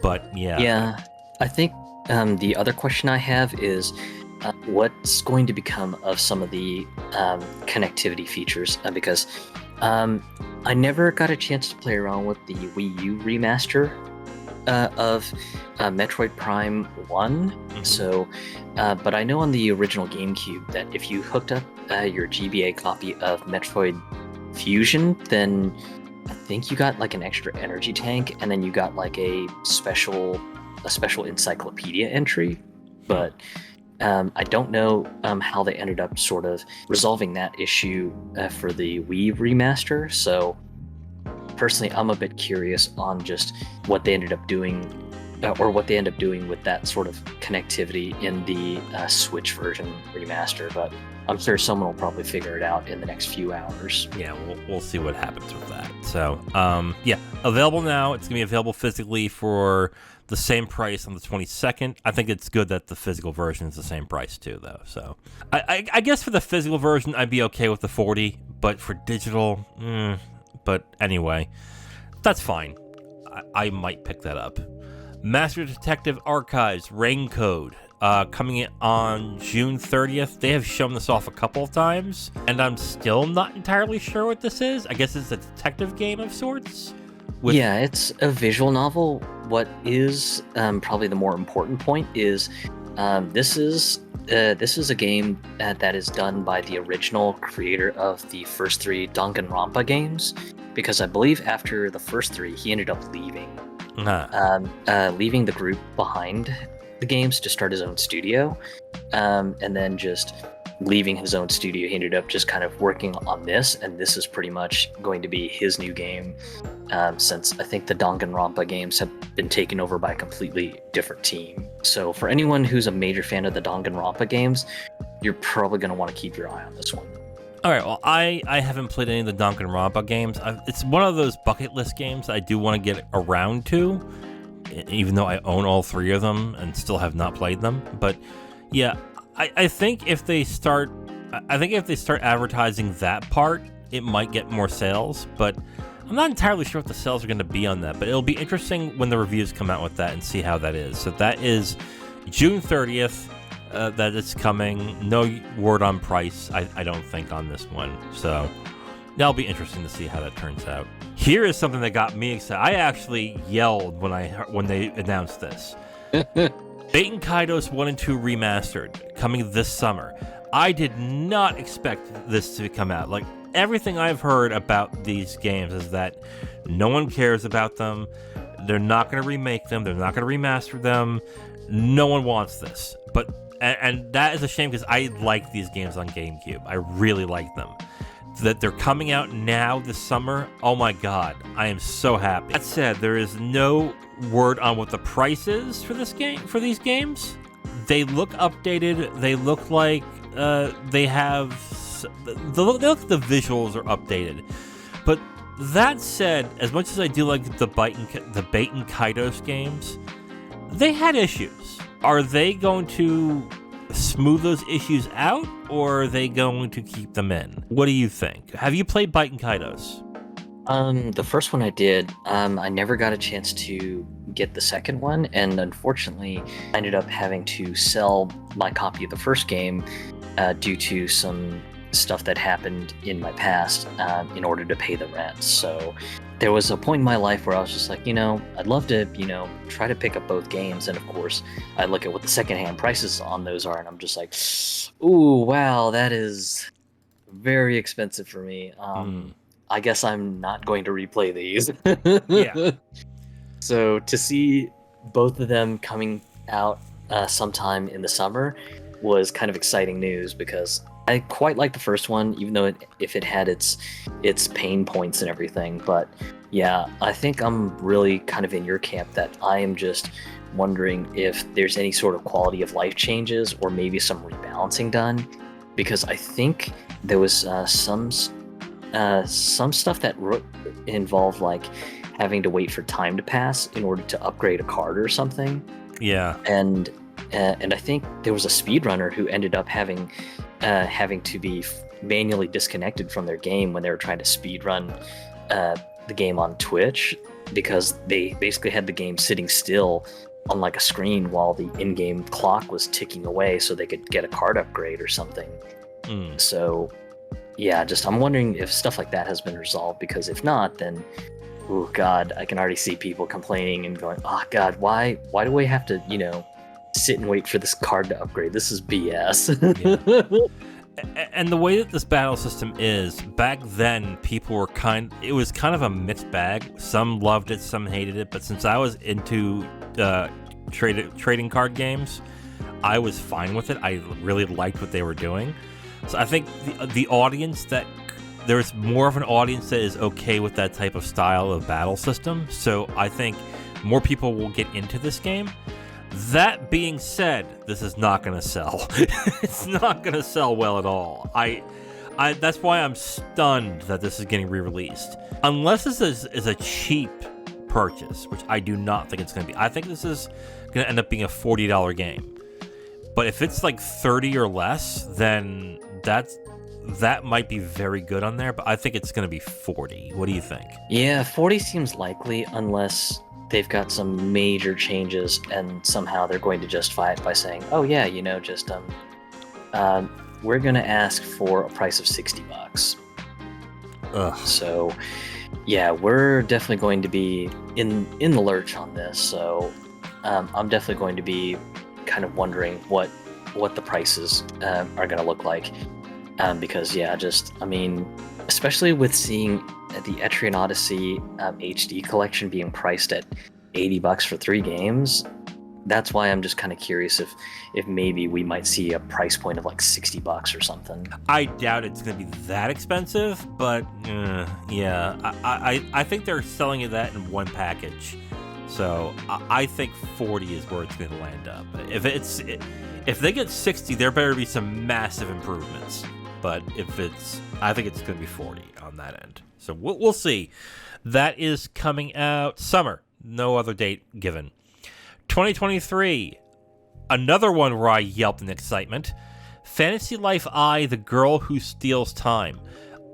But yeah. Yeah, I think the other question I have is what's going to become of some of the connectivity features? Because I never got a chance to play around with the Wii U remaster of Metroid Prime 1. Mm-hmm. So, but I know on the original GameCube that if you hooked up your GBA copy of Metroid Fusion, then I think you got like an extra energy tank, and then you got like a special encyclopedia entry. But I don't know how they ended up sort of resolving that issue for the Wii remaster. So personally, I'm a bit curious on just what they ended up doing, or what they end up doing with that sort of connectivity in the Switch version remaster. But I'm sure someone will probably figure it out in the next few hours. Yeah, we'll see what happens with that. So, yeah, available now. It's going to be available physically for the same price on the 22nd. I think it's good that the physical version is the same price too, though. So I guess for the physical version, I'd be okay with the 40, but for digital, but anyway, that's fine. I might pick that up. Master Detective Archives Rain Code, coming in on June 30th. They have shown this off a couple of times, and I'm still not entirely sure what this is. I guess it's a detective game of sorts. Yeah, it's a visual novel. What is probably the more important point is this is a game that is done by the original creator of the first three Danganronpa games, because I believe after the first three, he ended up leaving the group behind the games to start his own studio, and then just leaving his own studio, he ended up just kind of working on this, and this is pretty much going to be his new game, since I think the Danganronpa games have been taken over by a completely different team. So for anyone who's a major fan of the Danganronpa games, you're probably going to want to keep your eye on this one. All right, well, I haven't played any of the Danganronpa games. It's one of those bucket list games I do want to get around to, even though I own all three of them and still have not played them. But yeah, I think if they start advertising that part, it might get more sales. But I'm not entirely sure what the sales are going to be on that. But it'll be interesting when the reviews come out with that and see how that is. So that is June 30th. That it's coming. No word on price, I don't think, on this one. So that'll be interesting to see how that turns out. Here is something that got me excited. I actually yelled when they announced this. Baten Kaitos 1 and 2 Remastered, coming this summer. I did not expect this to come out. Like, everything I've heard about these games is that no one cares about them. They're not going to remake them. They're not going to remaster them. No one wants this. And that is a shame, because I like these games on GameCube. I really like them. That they're coming out now this summer, oh my god, I am so happy. That said, there is no word on what the price is for this game, for these games. They look updated. They look like the visuals are updated. But that said, as much as I do like the Baten Kaitos games, they had issues. Are they going to smooth those issues out, or are they going to keep them in? What do you think? Have you played Bite and Kaitos? The first one I did, I never got a chance to get the second one, and unfortunately, I ended up having to sell my copy of the first game due to some stuff that happened in my past in order to pay the rent. So there was a point in my life where I was just like, I'd love to, try to pick up both games. And of course, I look at what the secondhand prices on those are, and I'm just like, ooh, wow, that is very expensive for me. I guess I'm not going to replay these. Yeah. So to see both of them coming out sometime in the summer was kind of exciting news, because I quite like the first one, even though if it had its pain points and everything. But yeah, I think I'm really kind of in your camp that I am just wondering if there's any sort of quality of life changes or maybe some rebalancing done, because I think there was some stuff that involved like having to wait for time to pass in order to upgrade a card or something. Yeah. And I think there was a speedrunner who ended up having to be manually disconnected from their game when they were trying to speedrun the game on Twitch, because they basically had the game sitting still on like a screen while the in-game clock was ticking away so they could get a card upgrade or something. So yeah, I'm wondering if stuff like that has been resolved, because if not, then oh god, I can already see people complaining and going, oh god, why do we have to, sit and wait for this card to upgrade? This is BS. Yeah. And the way that this battle system is, back then people were it was kind of a mixed bag. Some loved it, some hated it, but since I was into trading card games, I was fine with it. I really liked what they were doing. So I think the audience there's more of an audience that is okay with that type of style of battle system. So I think more people will get into this game. That being said, this is not going to sell. It's not going to sell well at all. That's why I'm stunned that this is getting re-released. Unless this is a cheap purchase, which I do not think it's going to be. I think this is going to end up being a $40 game. But if it's like 30 or less, then that might be very good on there. But I think it's going to be 40. What do you think? Yeah, 40 seems likely, unless they've got some major changes and somehow they're going to justify it by saying, oh yeah, we're going to ask for a price of $60. Ugh. So yeah, we're definitely going to be in the lurch on this. So I'm definitely going to be kind of wondering what the prices are going to look like, because yeah, especially with seeing the Etrian Odyssey HD collection being priced at $80 for 3 games, that's why I'm just kind of curious if maybe we might see a price point of like $60 or something. I doubt it's going to be that expensive, but yeah, I think they're selling it that in one package. So I think 40 is where it's going to land up. If they get 60, there better be some massive improvements. But I think it's going to be 40 on that end. So we'll see. That is coming out summer. No other date given. 2023. Another one where I yelped in excitement. Fantasy Life I, The Girl Who Steals Time.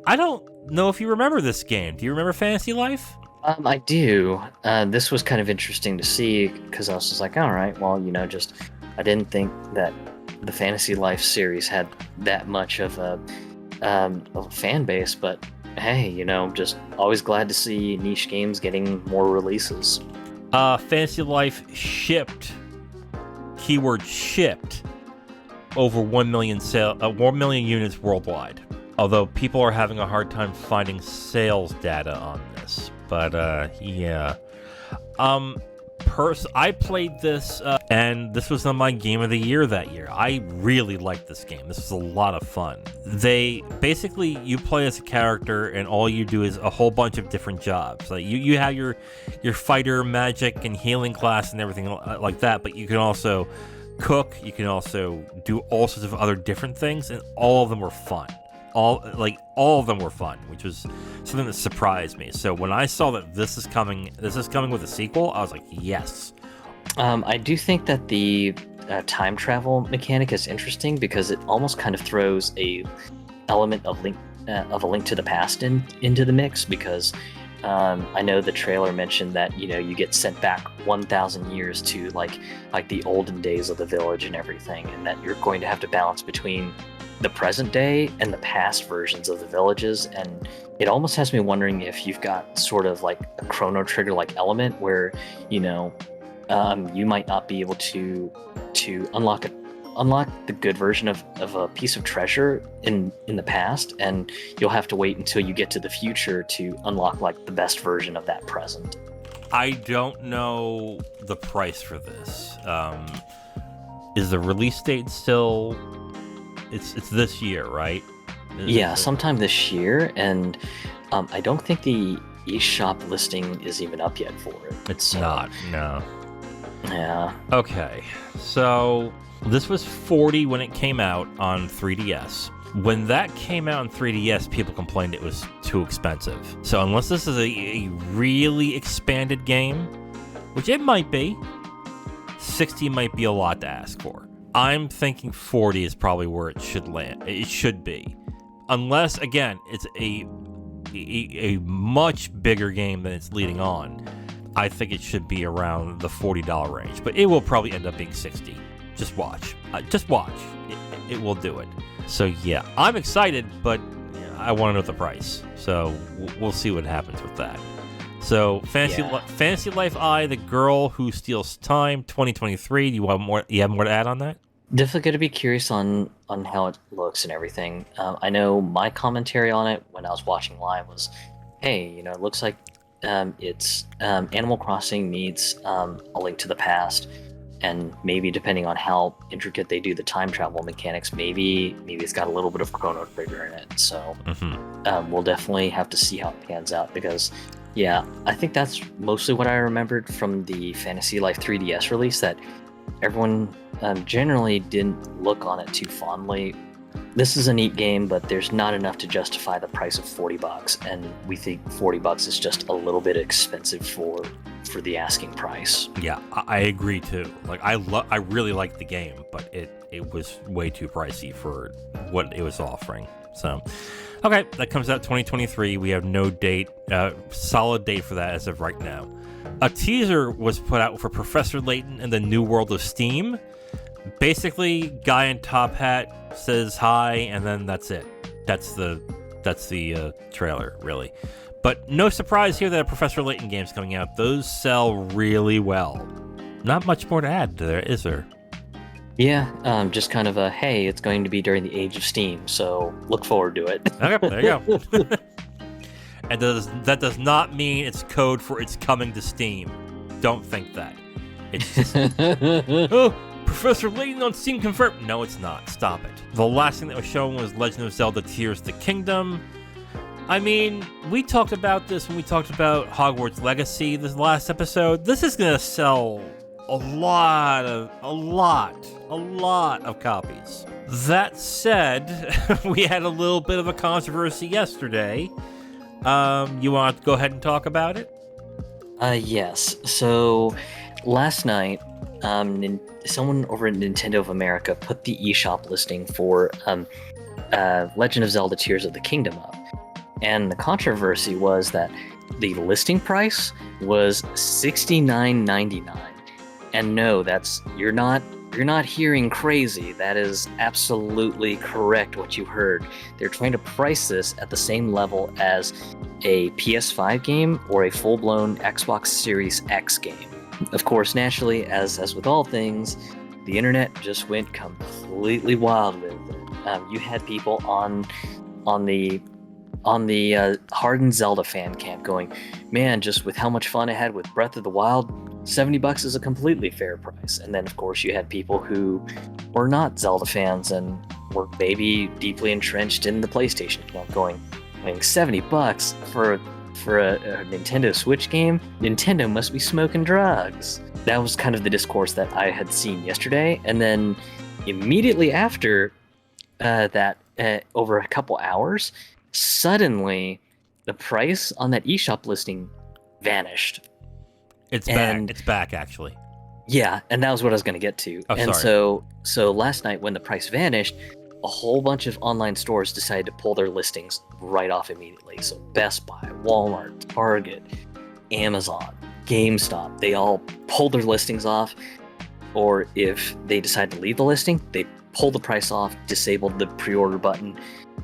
I don't know if you remember this game. Do you remember Fantasy Life? I do. This was kind of interesting to see, because I was just like, all right, well, I didn't think that the Fantasy Life series had that much of a fan base, but hey, just always glad to see niche games getting more releases. Fantasy Life shipped, keyword shipped, over 1 million units worldwide. Although people are having a hard time finding sales data on this. But yeah. I played this, and this was on my game of the year that year. I really liked this game. This was a lot of fun. You play as a character, and all you do is a whole bunch of different jobs. Like you have your fighter, magic, and healing class, and everything like that. But you can also cook. You can also do all sorts of other different things, and all of them were fun. All of them were fun, which was something that surprised me. So when I saw that this is coming with a sequel, I was like, yes, I do think that the time travel mechanic is interesting because it almost kind of throws a element of a Link to the Past into the mix because I know the trailer mentioned that you get sent back 1,000 years to like the olden days of the village and everything, and that you're going to have to balance between the present day and the past versions of the villages. And it almost has me wondering if you've got sort of like a Chrono Trigger like element where you might not be able to unlock the good version of a piece of treasure in the past, and you'll have to wait until you get to the future to unlock like the best version of that present. I don't know the price for this. Is the release date still? It's this year, right? Yeah, sometime this year, and I don't think the eShop listing is even up yet for it. It's not. No. Yeah. Okay, so this was $40 when it came out on 3DS. When that came out on 3DS, people complained it was too expensive. So unless this is a really expanded game, which it might be, $60 might be a lot to ask for. I'm thinking $40 is probably where it should land. It should be. Unless, again, it's a much bigger game than it's leading on. I think it should be around the $40 range, but it will probably end up being $60. Just watch. Just watch. It will do it. So yeah, I'm excited, but I want to know the price. So we'll see what happens with that. So Fantasy Life I, The Girl Who Steals Time, 2023. Do you want more? You have more to add on that? Definitely going to be curious on how it looks and everything. I know my commentary on it when I was watching live was, hey, it looks like it's Animal Crossing meets A Link to the Past, and maybe depending on how intricate they do the time travel mechanics, maybe it's got a little bit of Chrono Trigger in it. So we'll definitely have to see how it pans out because, yeah, I think that's mostly what I remembered from the Fantasy Life 3DS release, that everyone generally didn't look on it too fondly. This is a neat game, but there's not enough to justify the price of $40, and we think $40 is just a little bit expensive for the asking price. Yeah, I agree too. Like I really liked the game, but it was way too pricey for what it was offering. So, okay, that comes out 2023. We have no date, solid date for that as of right now. A teaser was put out for Professor Layton and the New World of Steam. Basically, guy in top hat says hi, and then that's it. That's the trailer, really. But no surprise here that a Professor Layton game's coming out. Those sell really well. Not much more to add there, is there? Yeah, just kind of a, hey, it's going to be during the age of Steam, so look forward to it. Okay, there you go. And that does not mean it's code for it's coming to Steam. Don't think that. It's just, oh, Professor Layton on Steam confirmed. No, it's not. Stop it. The last thing that was shown was Legend of Zelda Tears of the Kingdom. I mean, we talked about this when we talked about Hogwarts Legacy this last episode. This is going to sell a lot of copies. That said, we had a little bit of a controversy yesterday. You want to go ahead and talk about it? Yes. So last night, someone over at Nintendo of America put the eShop listing for Legend of Zelda Tears of the Kingdom up. And the controversy was that the listing price was $69.99. And no, you're not hearing crazy. That is absolutely correct what you heard. They're trying to price this at the same level as a PS5 game or a full-blown Xbox Series X game. Of course, naturally, as with all things, the internet just went completely wild with it. You had people on the hardened Zelda fan camp going, man, just with how much fun I had with Breath of the Wild, $70 is a completely fair price. And then, of course, you had people who were not Zelda fans and were maybe deeply entrenched in the PlayStation camp going, $70 for a Nintendo Switch game? Nintendo must be smoking drugs. That was kind of the discourse that I had seen yesterday. And then immediately after that, over a couple hours, suddenly the price on that eShop listing vanished. It's back, actually. Yeah, and that was what I was going to get to. Oh, and sorry. so last night when the price vanished, a whole bunch of online stores decided to pull their listings right off immediately. So Best Buy, Walmart, Target, Amazon, GameStop, they all pulled their listings off. Or if they decide to leave the listing, they pulled the price off, disabled the pre-order button,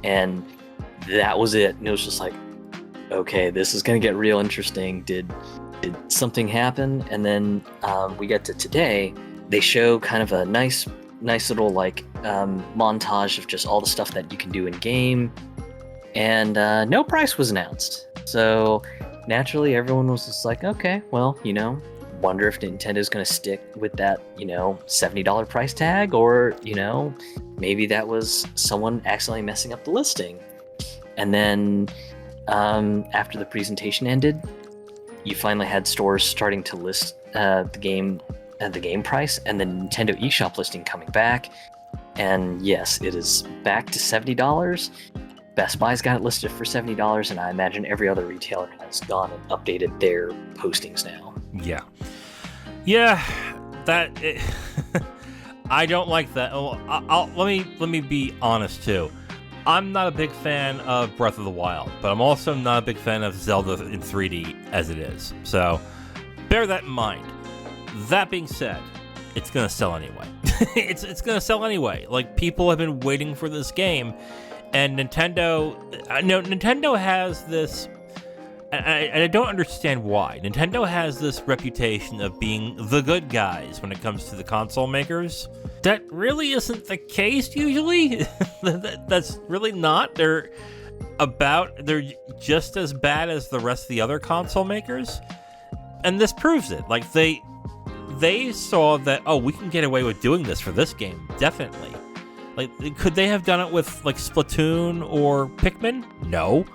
and that was it. And it was just like, okay, this is going to get real interesting. Did something happen? And then we get to today. They show kind of a nice little like montage of just all the stuff that you can do in game, and no price was announced. So naturally, everyone was just like, okay, well, wonder if Nintendo's going to stick with that, $70 price tag, or maybe that was someone accidentally messing up the listing. And then after the presentation ended, you finally had stores starting to list the game at the game price, and the Nintendo eShop listing coming back. And yes, it is back to $70. Best Buy's got it listed for $70, and I imagine every other retailer has gone and updated their postings now. Yeah, I don't like that. Well, let me be honest too. I'm not a big fan of Breath of the Wild, but I'm also not a big fan of Zelda in 3D as it is. So bear that in mind. That being said, it's gonna sell anyway. It's gonna sell anyway. Like, people have been waiting for this game, and Nintendo has this. And I don't understand why. Nintendo has this reputation of being the good guys when it comes to the console makers. That really isn't the case usually. That's really not. They're just as bad as the rest of the other console makers. And this proves it. Like, they saw that, oh, we can get away with doing this for this game, definitely. Like, could they have done it with, like, Splatoon or Pikmin? No.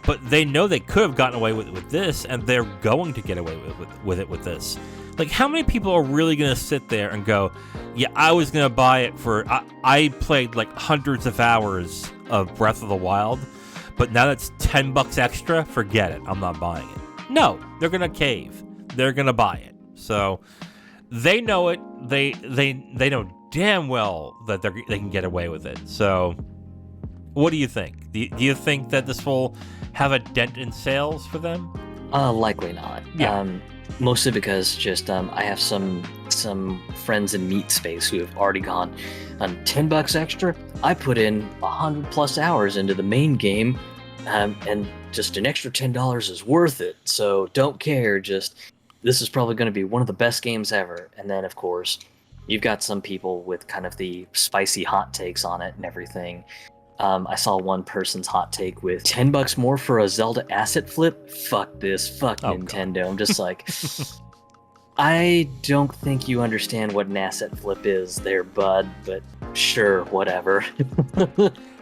But they know they could have gotten away with this, and they're going to get away with this. Like, how many people are really going to sit there and go, yeah, I was going to buy it for... I played, like, hundreds of hours of Breath of the Wild, but now that's $10 extra? Forget it. I'm not buying it. No, they're going to cave. They're going to buy it. So, they know it. They know damn well that they can get away with it. So, what do you think? Do you think that this will have a dent in sales for them? Likely not. Yeah. Mostly because just I have some friends in meat space who have already gone on $10 extra. I put in 100+ hours into the main game, and just an extra $10 is worth it. So don't care. Just, this is probably going to be one of the best games ever. And then of course, you've got some people with kind of the spicy hot takes on it and everything. I saw one person's hot take with $10 more for a Zelda asset flip. Fuck this. Fuck Nintendo. God. I'm just like, I don't think you understand what an asset flip is there, bud, but sure, whatever.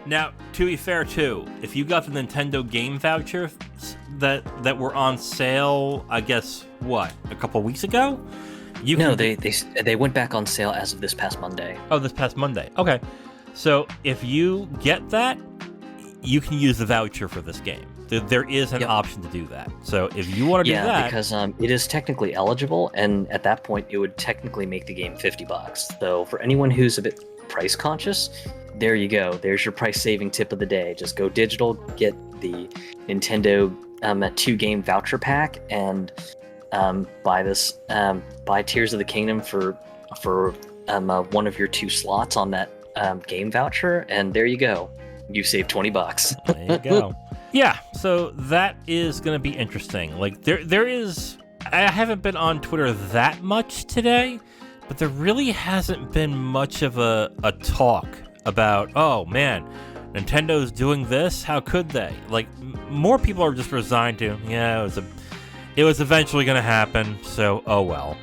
Now, to be fair too, if you got the Nintendo game voucher that were on sale, I guess, what, a couple weeks ago? They went back on sale as of this past Monday. Oh, this past Monday. Okay. So if you get that, you can use the voucher for this game. There is an option to do that. So if you want to do that... Yeah, because it is technically eligible, and at that point, it would technically make the game $50. So for anyone who's a bit price conscious, there you go. There's your price-saving tip of the day. Just go digital, get the Nintendo 2-game voucher pack, and buy Tears of the Kingdom for one of your 2 slots on that game voucher, and there you go. You save $20. There you go. Yeah, so that is going to be interesting. Like, there is... I haven't been on Twitter that much today, but there really hasn't been much of a talk about, oh man, Nintendo's doing this? How could they? Like, more people are just resigned to, yeah, it was eventually going to happen, so oh well.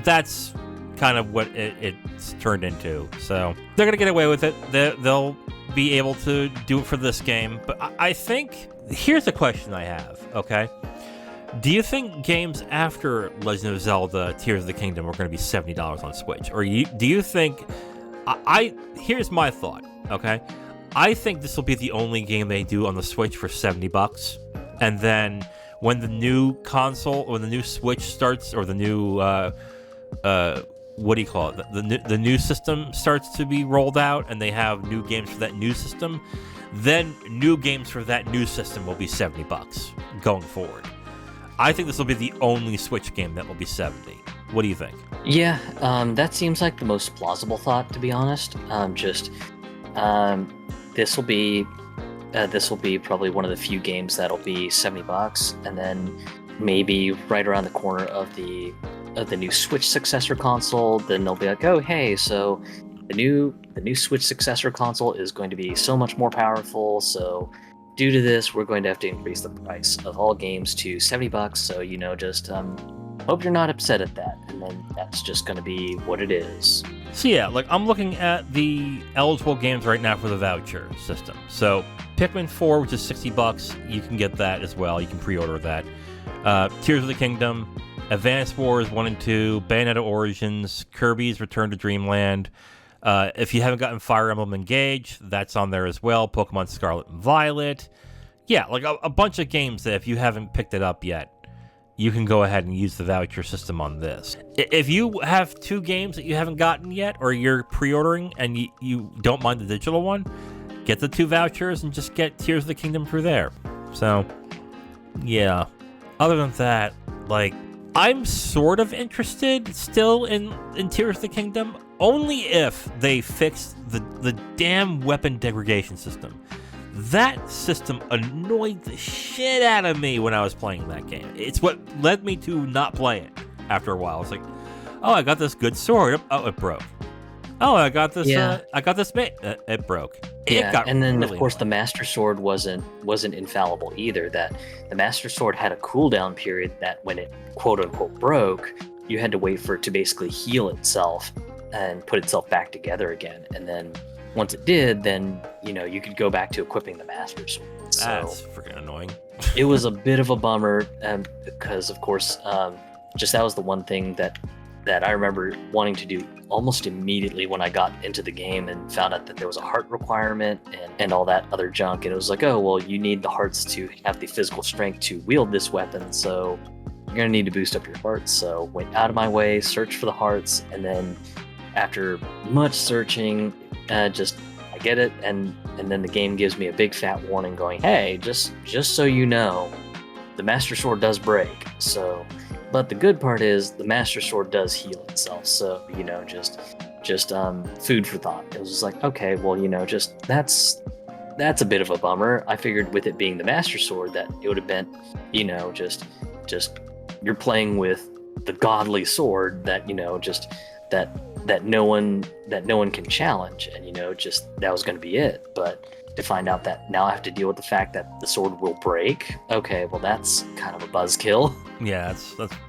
That's kind of what it's turned into. So they're going to get away with it. They'll be able to do it for this game. But I think, here's a question I have, okay? Do you think games after Legend of Zelda Tears of the Kingdom are going to be $70 on Switch? Or do you think... here's my thought, okay? I think this will be the only game they do on the Switch for $70. And then when the new console or the new Switch starts, or the new what do you call it? The new system starts to be rolled out, and they have new games for that new system. Then new games for that new system will be $70 going forward. I think this will be the only Switch game that will be 70. What do you think? Yeah, that seems like the most plausible thought, to be honest. This will be probably one of the few games that'll be $70, and then maybe right around the corner of the new Switch successor console, then they'll be like, oh hey, so the new Switch successor console is going to be so much more powerful, so due to this we're going to have to increase the price of all games to $70, so just hope you're not upset at that, and then that's just going to be what it is. So yeah, like I'm looking at the eligible games right now for the voucher system. So Pikmin 4, which is $60, you can get that as well. You can pre-order that. Tears of the Kingdom, Advance Wars 1 and 2, Bayonetta Origins, Kirby's Return to Dreamland. If you haven't gotten Fire Emblem Engage, that's on there as well. Pokemon Scarlet and Violet. Yeah, like a bunch of games that if you haven't picked it up yet, you can go ahead and use the voucher system on this. If you have 2 games that you haven't gotten yet, or you're pre-ordering and you don't mind the digital one, get the 2 vouchers and just get Tears of the Kingdom through there. So, yeah. Other than that, like, I'm sort of interested still in Tears of the Kingdom, only if they fix the damn weapon degradation system. That system annoyed the shit out of me when I was playing that game. It's what led me to not play it after a while. It's like, oh, I got this good sword. Oh, it broke. Oh, I got this. It broke. And then really of course annoying. The Master Sword wasn't infallible either. That the Master Sword had a cooldown period that when it quote unquote broke, you had to wait for it to basically heal itself and put itself back together again. And then once it did, then you could go back to equipping the Master Sword. So that's freaking annoying. It was a bit of a bummer, because of course, just that was the one thing that I remember wanting to do almost immediately when I got into the game and found out that there was a heart requirement and all that other junk. And it was like, oh, well, you need the hearts to have the physical strength to wield this weapon, so you're going to need to boost up your hearts. So went out of my way, searched for the hearts, and then after much searching, I get it, and then the game gives me a big fat warning going, hey, just so you know, the Master Sword does break. So, but the good part is the Master Sword does heal itself. So, just food for thought. It was just like, okay, well, that's a bit of a bummer. I figured with it being the Master Sword that it would have been, just you're playing with the godly sword that, that no one can challenge, and that was going to be it. But to find out that now I have to deal with the fact that the sword will break, okay, well, that's kind of a buzzkill. Yeah,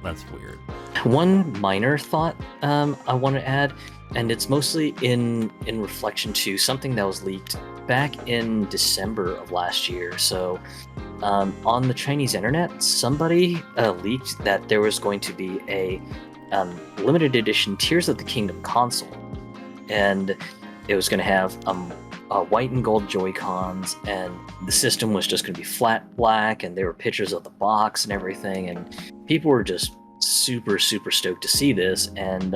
that's weird. One minor thought I want to add, and it's mostly in reflection to something that was leaked back in December of last year. So on the Chinese internet, somebody leaked that there was going to be a limited edition Tears of the Kingdom console, and it was going to have white and gold Joy-Cons, and the system was just going to be flat black, and there were pictures of the box and everything, and people were just super stoked to see this. And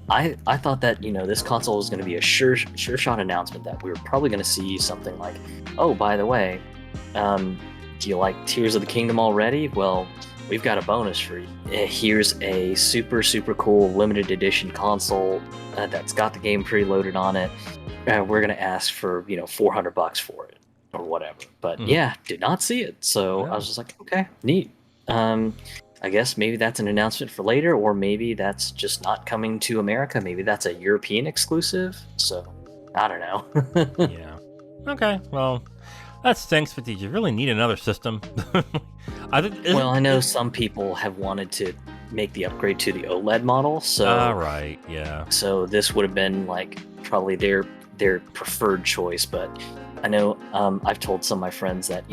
I thought that this console was going to be a sure shot announcement that we were probably going to see something like, oh, by the way, do you like Tears of the Kingdom already? Well, we've got a bonus for you. Here's a super cool limited edition console that's got the game preloaded on it. We're gonna ask for $400 for it or whatever. But yeah, did not see it. So I was just like, okay, neat. I guess maybe that's an announcement for later, or maybe that's just not coming to America. Maybe that's a European exclusive. So I don't know. Yeah. Okay. Well, that stinks, but did you really need another system? I know some people have wanted to make the upgrade to the OLED model, so right, yeah. So this would have been like probably their preferred choice, but I know I've told some of my friends that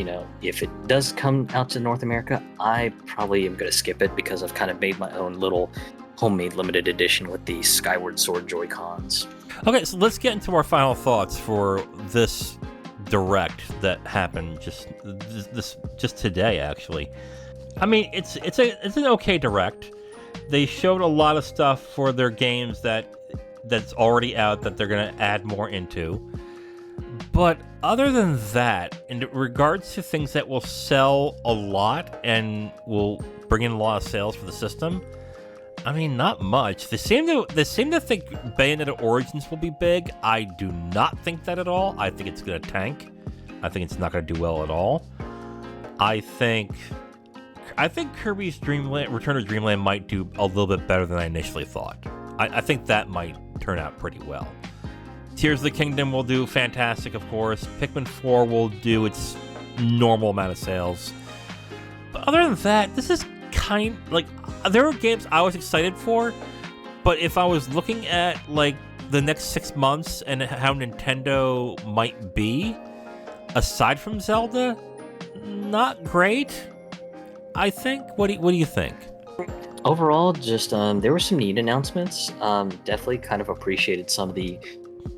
if it does come out to North America, I probably am going to skip it because I've kind of made my own little homemade limited edition with the Skyward Sword Joy-Cons. Okay, so let's get into our final thoughts for this direct that happened just today, actually. I mean, it's an okay direct. they showed a lot of stuff for their games that's already out that they're going to add more into. But other than that, in regards to things that will sell a lot and will bring in a lot of sales for the system, I mean, not much. They seem to think Bayonetta Origins will be big. I do not think that at all. I think it's going to tank. I think it's not going to do well at all. I think Kirby's Return to Dreamland might do a little bit better than I initially thought. I think that might turn out pretty well. Tears of the Kingdom will do fantastic, of course. Pikmin 4 will do its normal amount of sales. But other than that, this is there were games I was excited for, but if I was looking at like the next 6 months and how Nintendo might be, aside from Zelda, not great. I think. What do you think? Overall, just there were some neat announcements. Definitely kind of appreciated some of the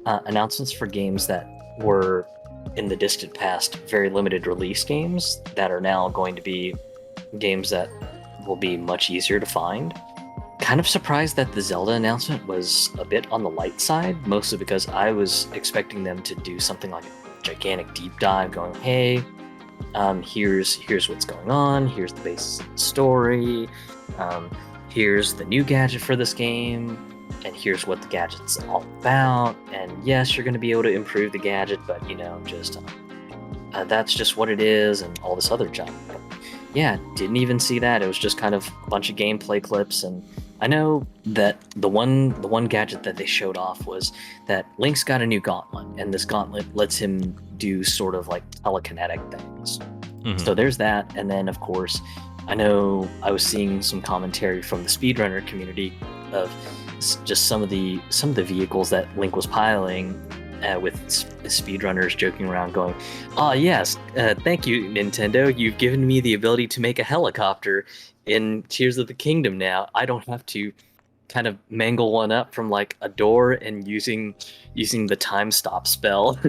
announcements for games that were in the distant past very limited release games that are now going to be games that will be much easier to find. Kind of surprised that the Zelda announcement was a bit on the light side, mostly because I was expecting them to do something like a gigantic deep dive going, hey, here's what's going on, here's the base story, here's the new gadget for this game, and here's what the gadget's all about, and yes, you're going to be able to improve the gadget, but just that's just what it is, and all this other junk. But yeah, didn't even see that. It was just kind of a bunch of gameplay clips, and I know that the one gadget that they showed off was that Link's got a new gauntlet, and this gauntlet lets him do sort of like telekinetic things. Mm-hmm. So there's that, and then of course, I know I was seeing some commentary from the speedrunner community of just some of the vehicles that Link was piloting, with speedrunners joking around going, yes, thank you, Nintendo, you've given me the ability to make a helicopter in Tears of the Kingdom now. I don't have to kind of mangle one up from like a door and using the time stop spell.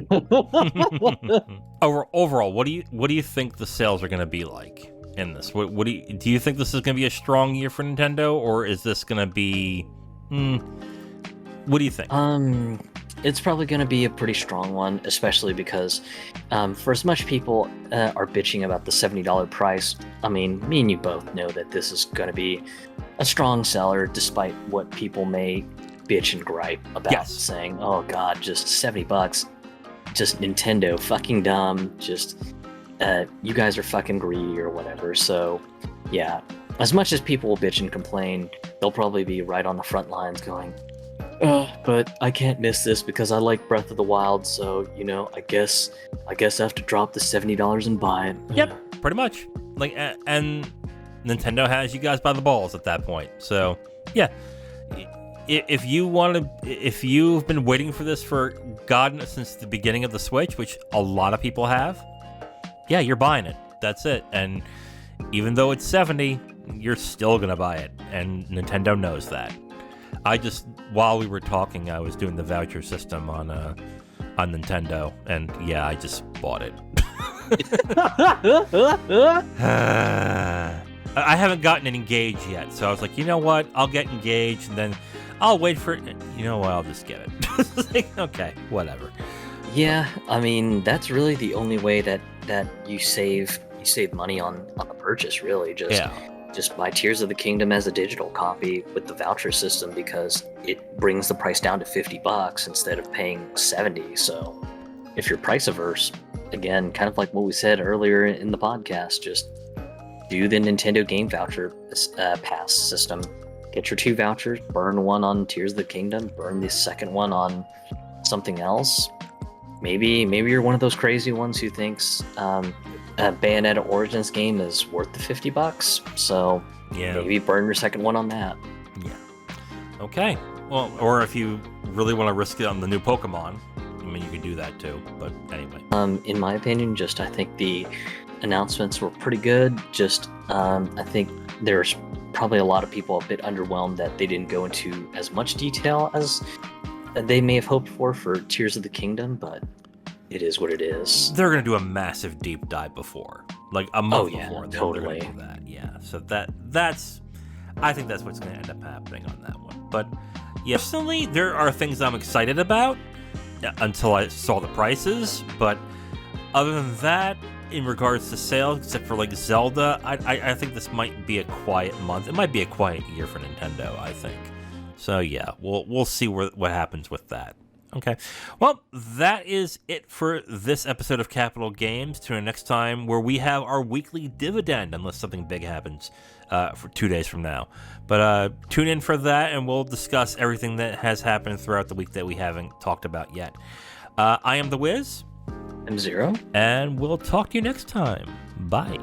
Overall, what do you think the sales are going to be like in this? What do you think this is going to be a strong year for Nintendo, or is this going to be what do you think? It's probably going to be a pretty strong one, especially because for as much people are bitching about the $70 price, I mean, me and you both know that this is going to be a strong seller, despite what people may bitch and gripe about. Yes. Saying, oh god, just $70, just Nintendo, fucking dumb, just you guys are fucking greedy or whatever. So yeah, as much as people will bitch and complain, they'll probably be right on the front lines going, but I can't miss this because I like Breath of the Wild, so I guess I have to drop the $70 and buy it. Yep, pretty much. Like, and Nintendo has you guys by the balls at that point. So yeah, if you've been waiting for this for God since the beginning of the Switch, which a lot of people have, yeah, you're buying it. That's it. And even though it's $70, you're still gonna buy it, and Nintendo knows that. While we were talking, I was doing the voucher system on Nintendo, and yeah, I just bought it. I haven't gotten engaged yet, so I was like, you know what? I'll get engaged, and then I'll wait for it. You know what? I'll just get it. Like, okay, whatever. Yeah, I mean, that's really the only way that you save money on the purchase, really. Just buy Tears of the Kingdom as a digital copy with the voucher system, because it brings the price down to $50 instead of paying $70. So if you're price averse, again, kind of like what we said earlier in the podcast, just do the Nintendo game voucher pass system. Get your 2 vouchers, burn one on Tears of the Kingdom, burn the second one on something else. Maybe you're one of those crazy ones who thinks a Bayonetta Origins game is worth the $50, so yeah, maybe burn your second one on that. Yeah. Okay. Well, or if you really want to risk it on the new Pokemon, I mean, you could do that too. But anyway. In my opinion, I think the announcements were pretty good. I think there's probably a lot of people a bit underwhelmed that they didn't go into as much detail as they may have hoped for Tears of the Kingdom, but it is what it is. They're going to do a massive deep dive before, like a month before. Totally. Do that. Yeah. So that's. I think that's what's going to end up happening on that one. But yeah, personally, there are things I'm excited about until I saw the prices. But other than that, in regards to sales, except for like Zelda, I think this might be a quiet month. It might be a quiet year for Nintendo, I think. So yeah, we'll see what happens with that. Okay. Well, that is it for this episode of Capital Games. Tune in next time where we have our weekly dividend, unless something big happens for 2 days from now. But tune in for that, and we'll discuss everything that has happened throughout the week that we haven't talked about yet. I am the Wiz. I'm Zero. And we'll talk to you next time. Bye.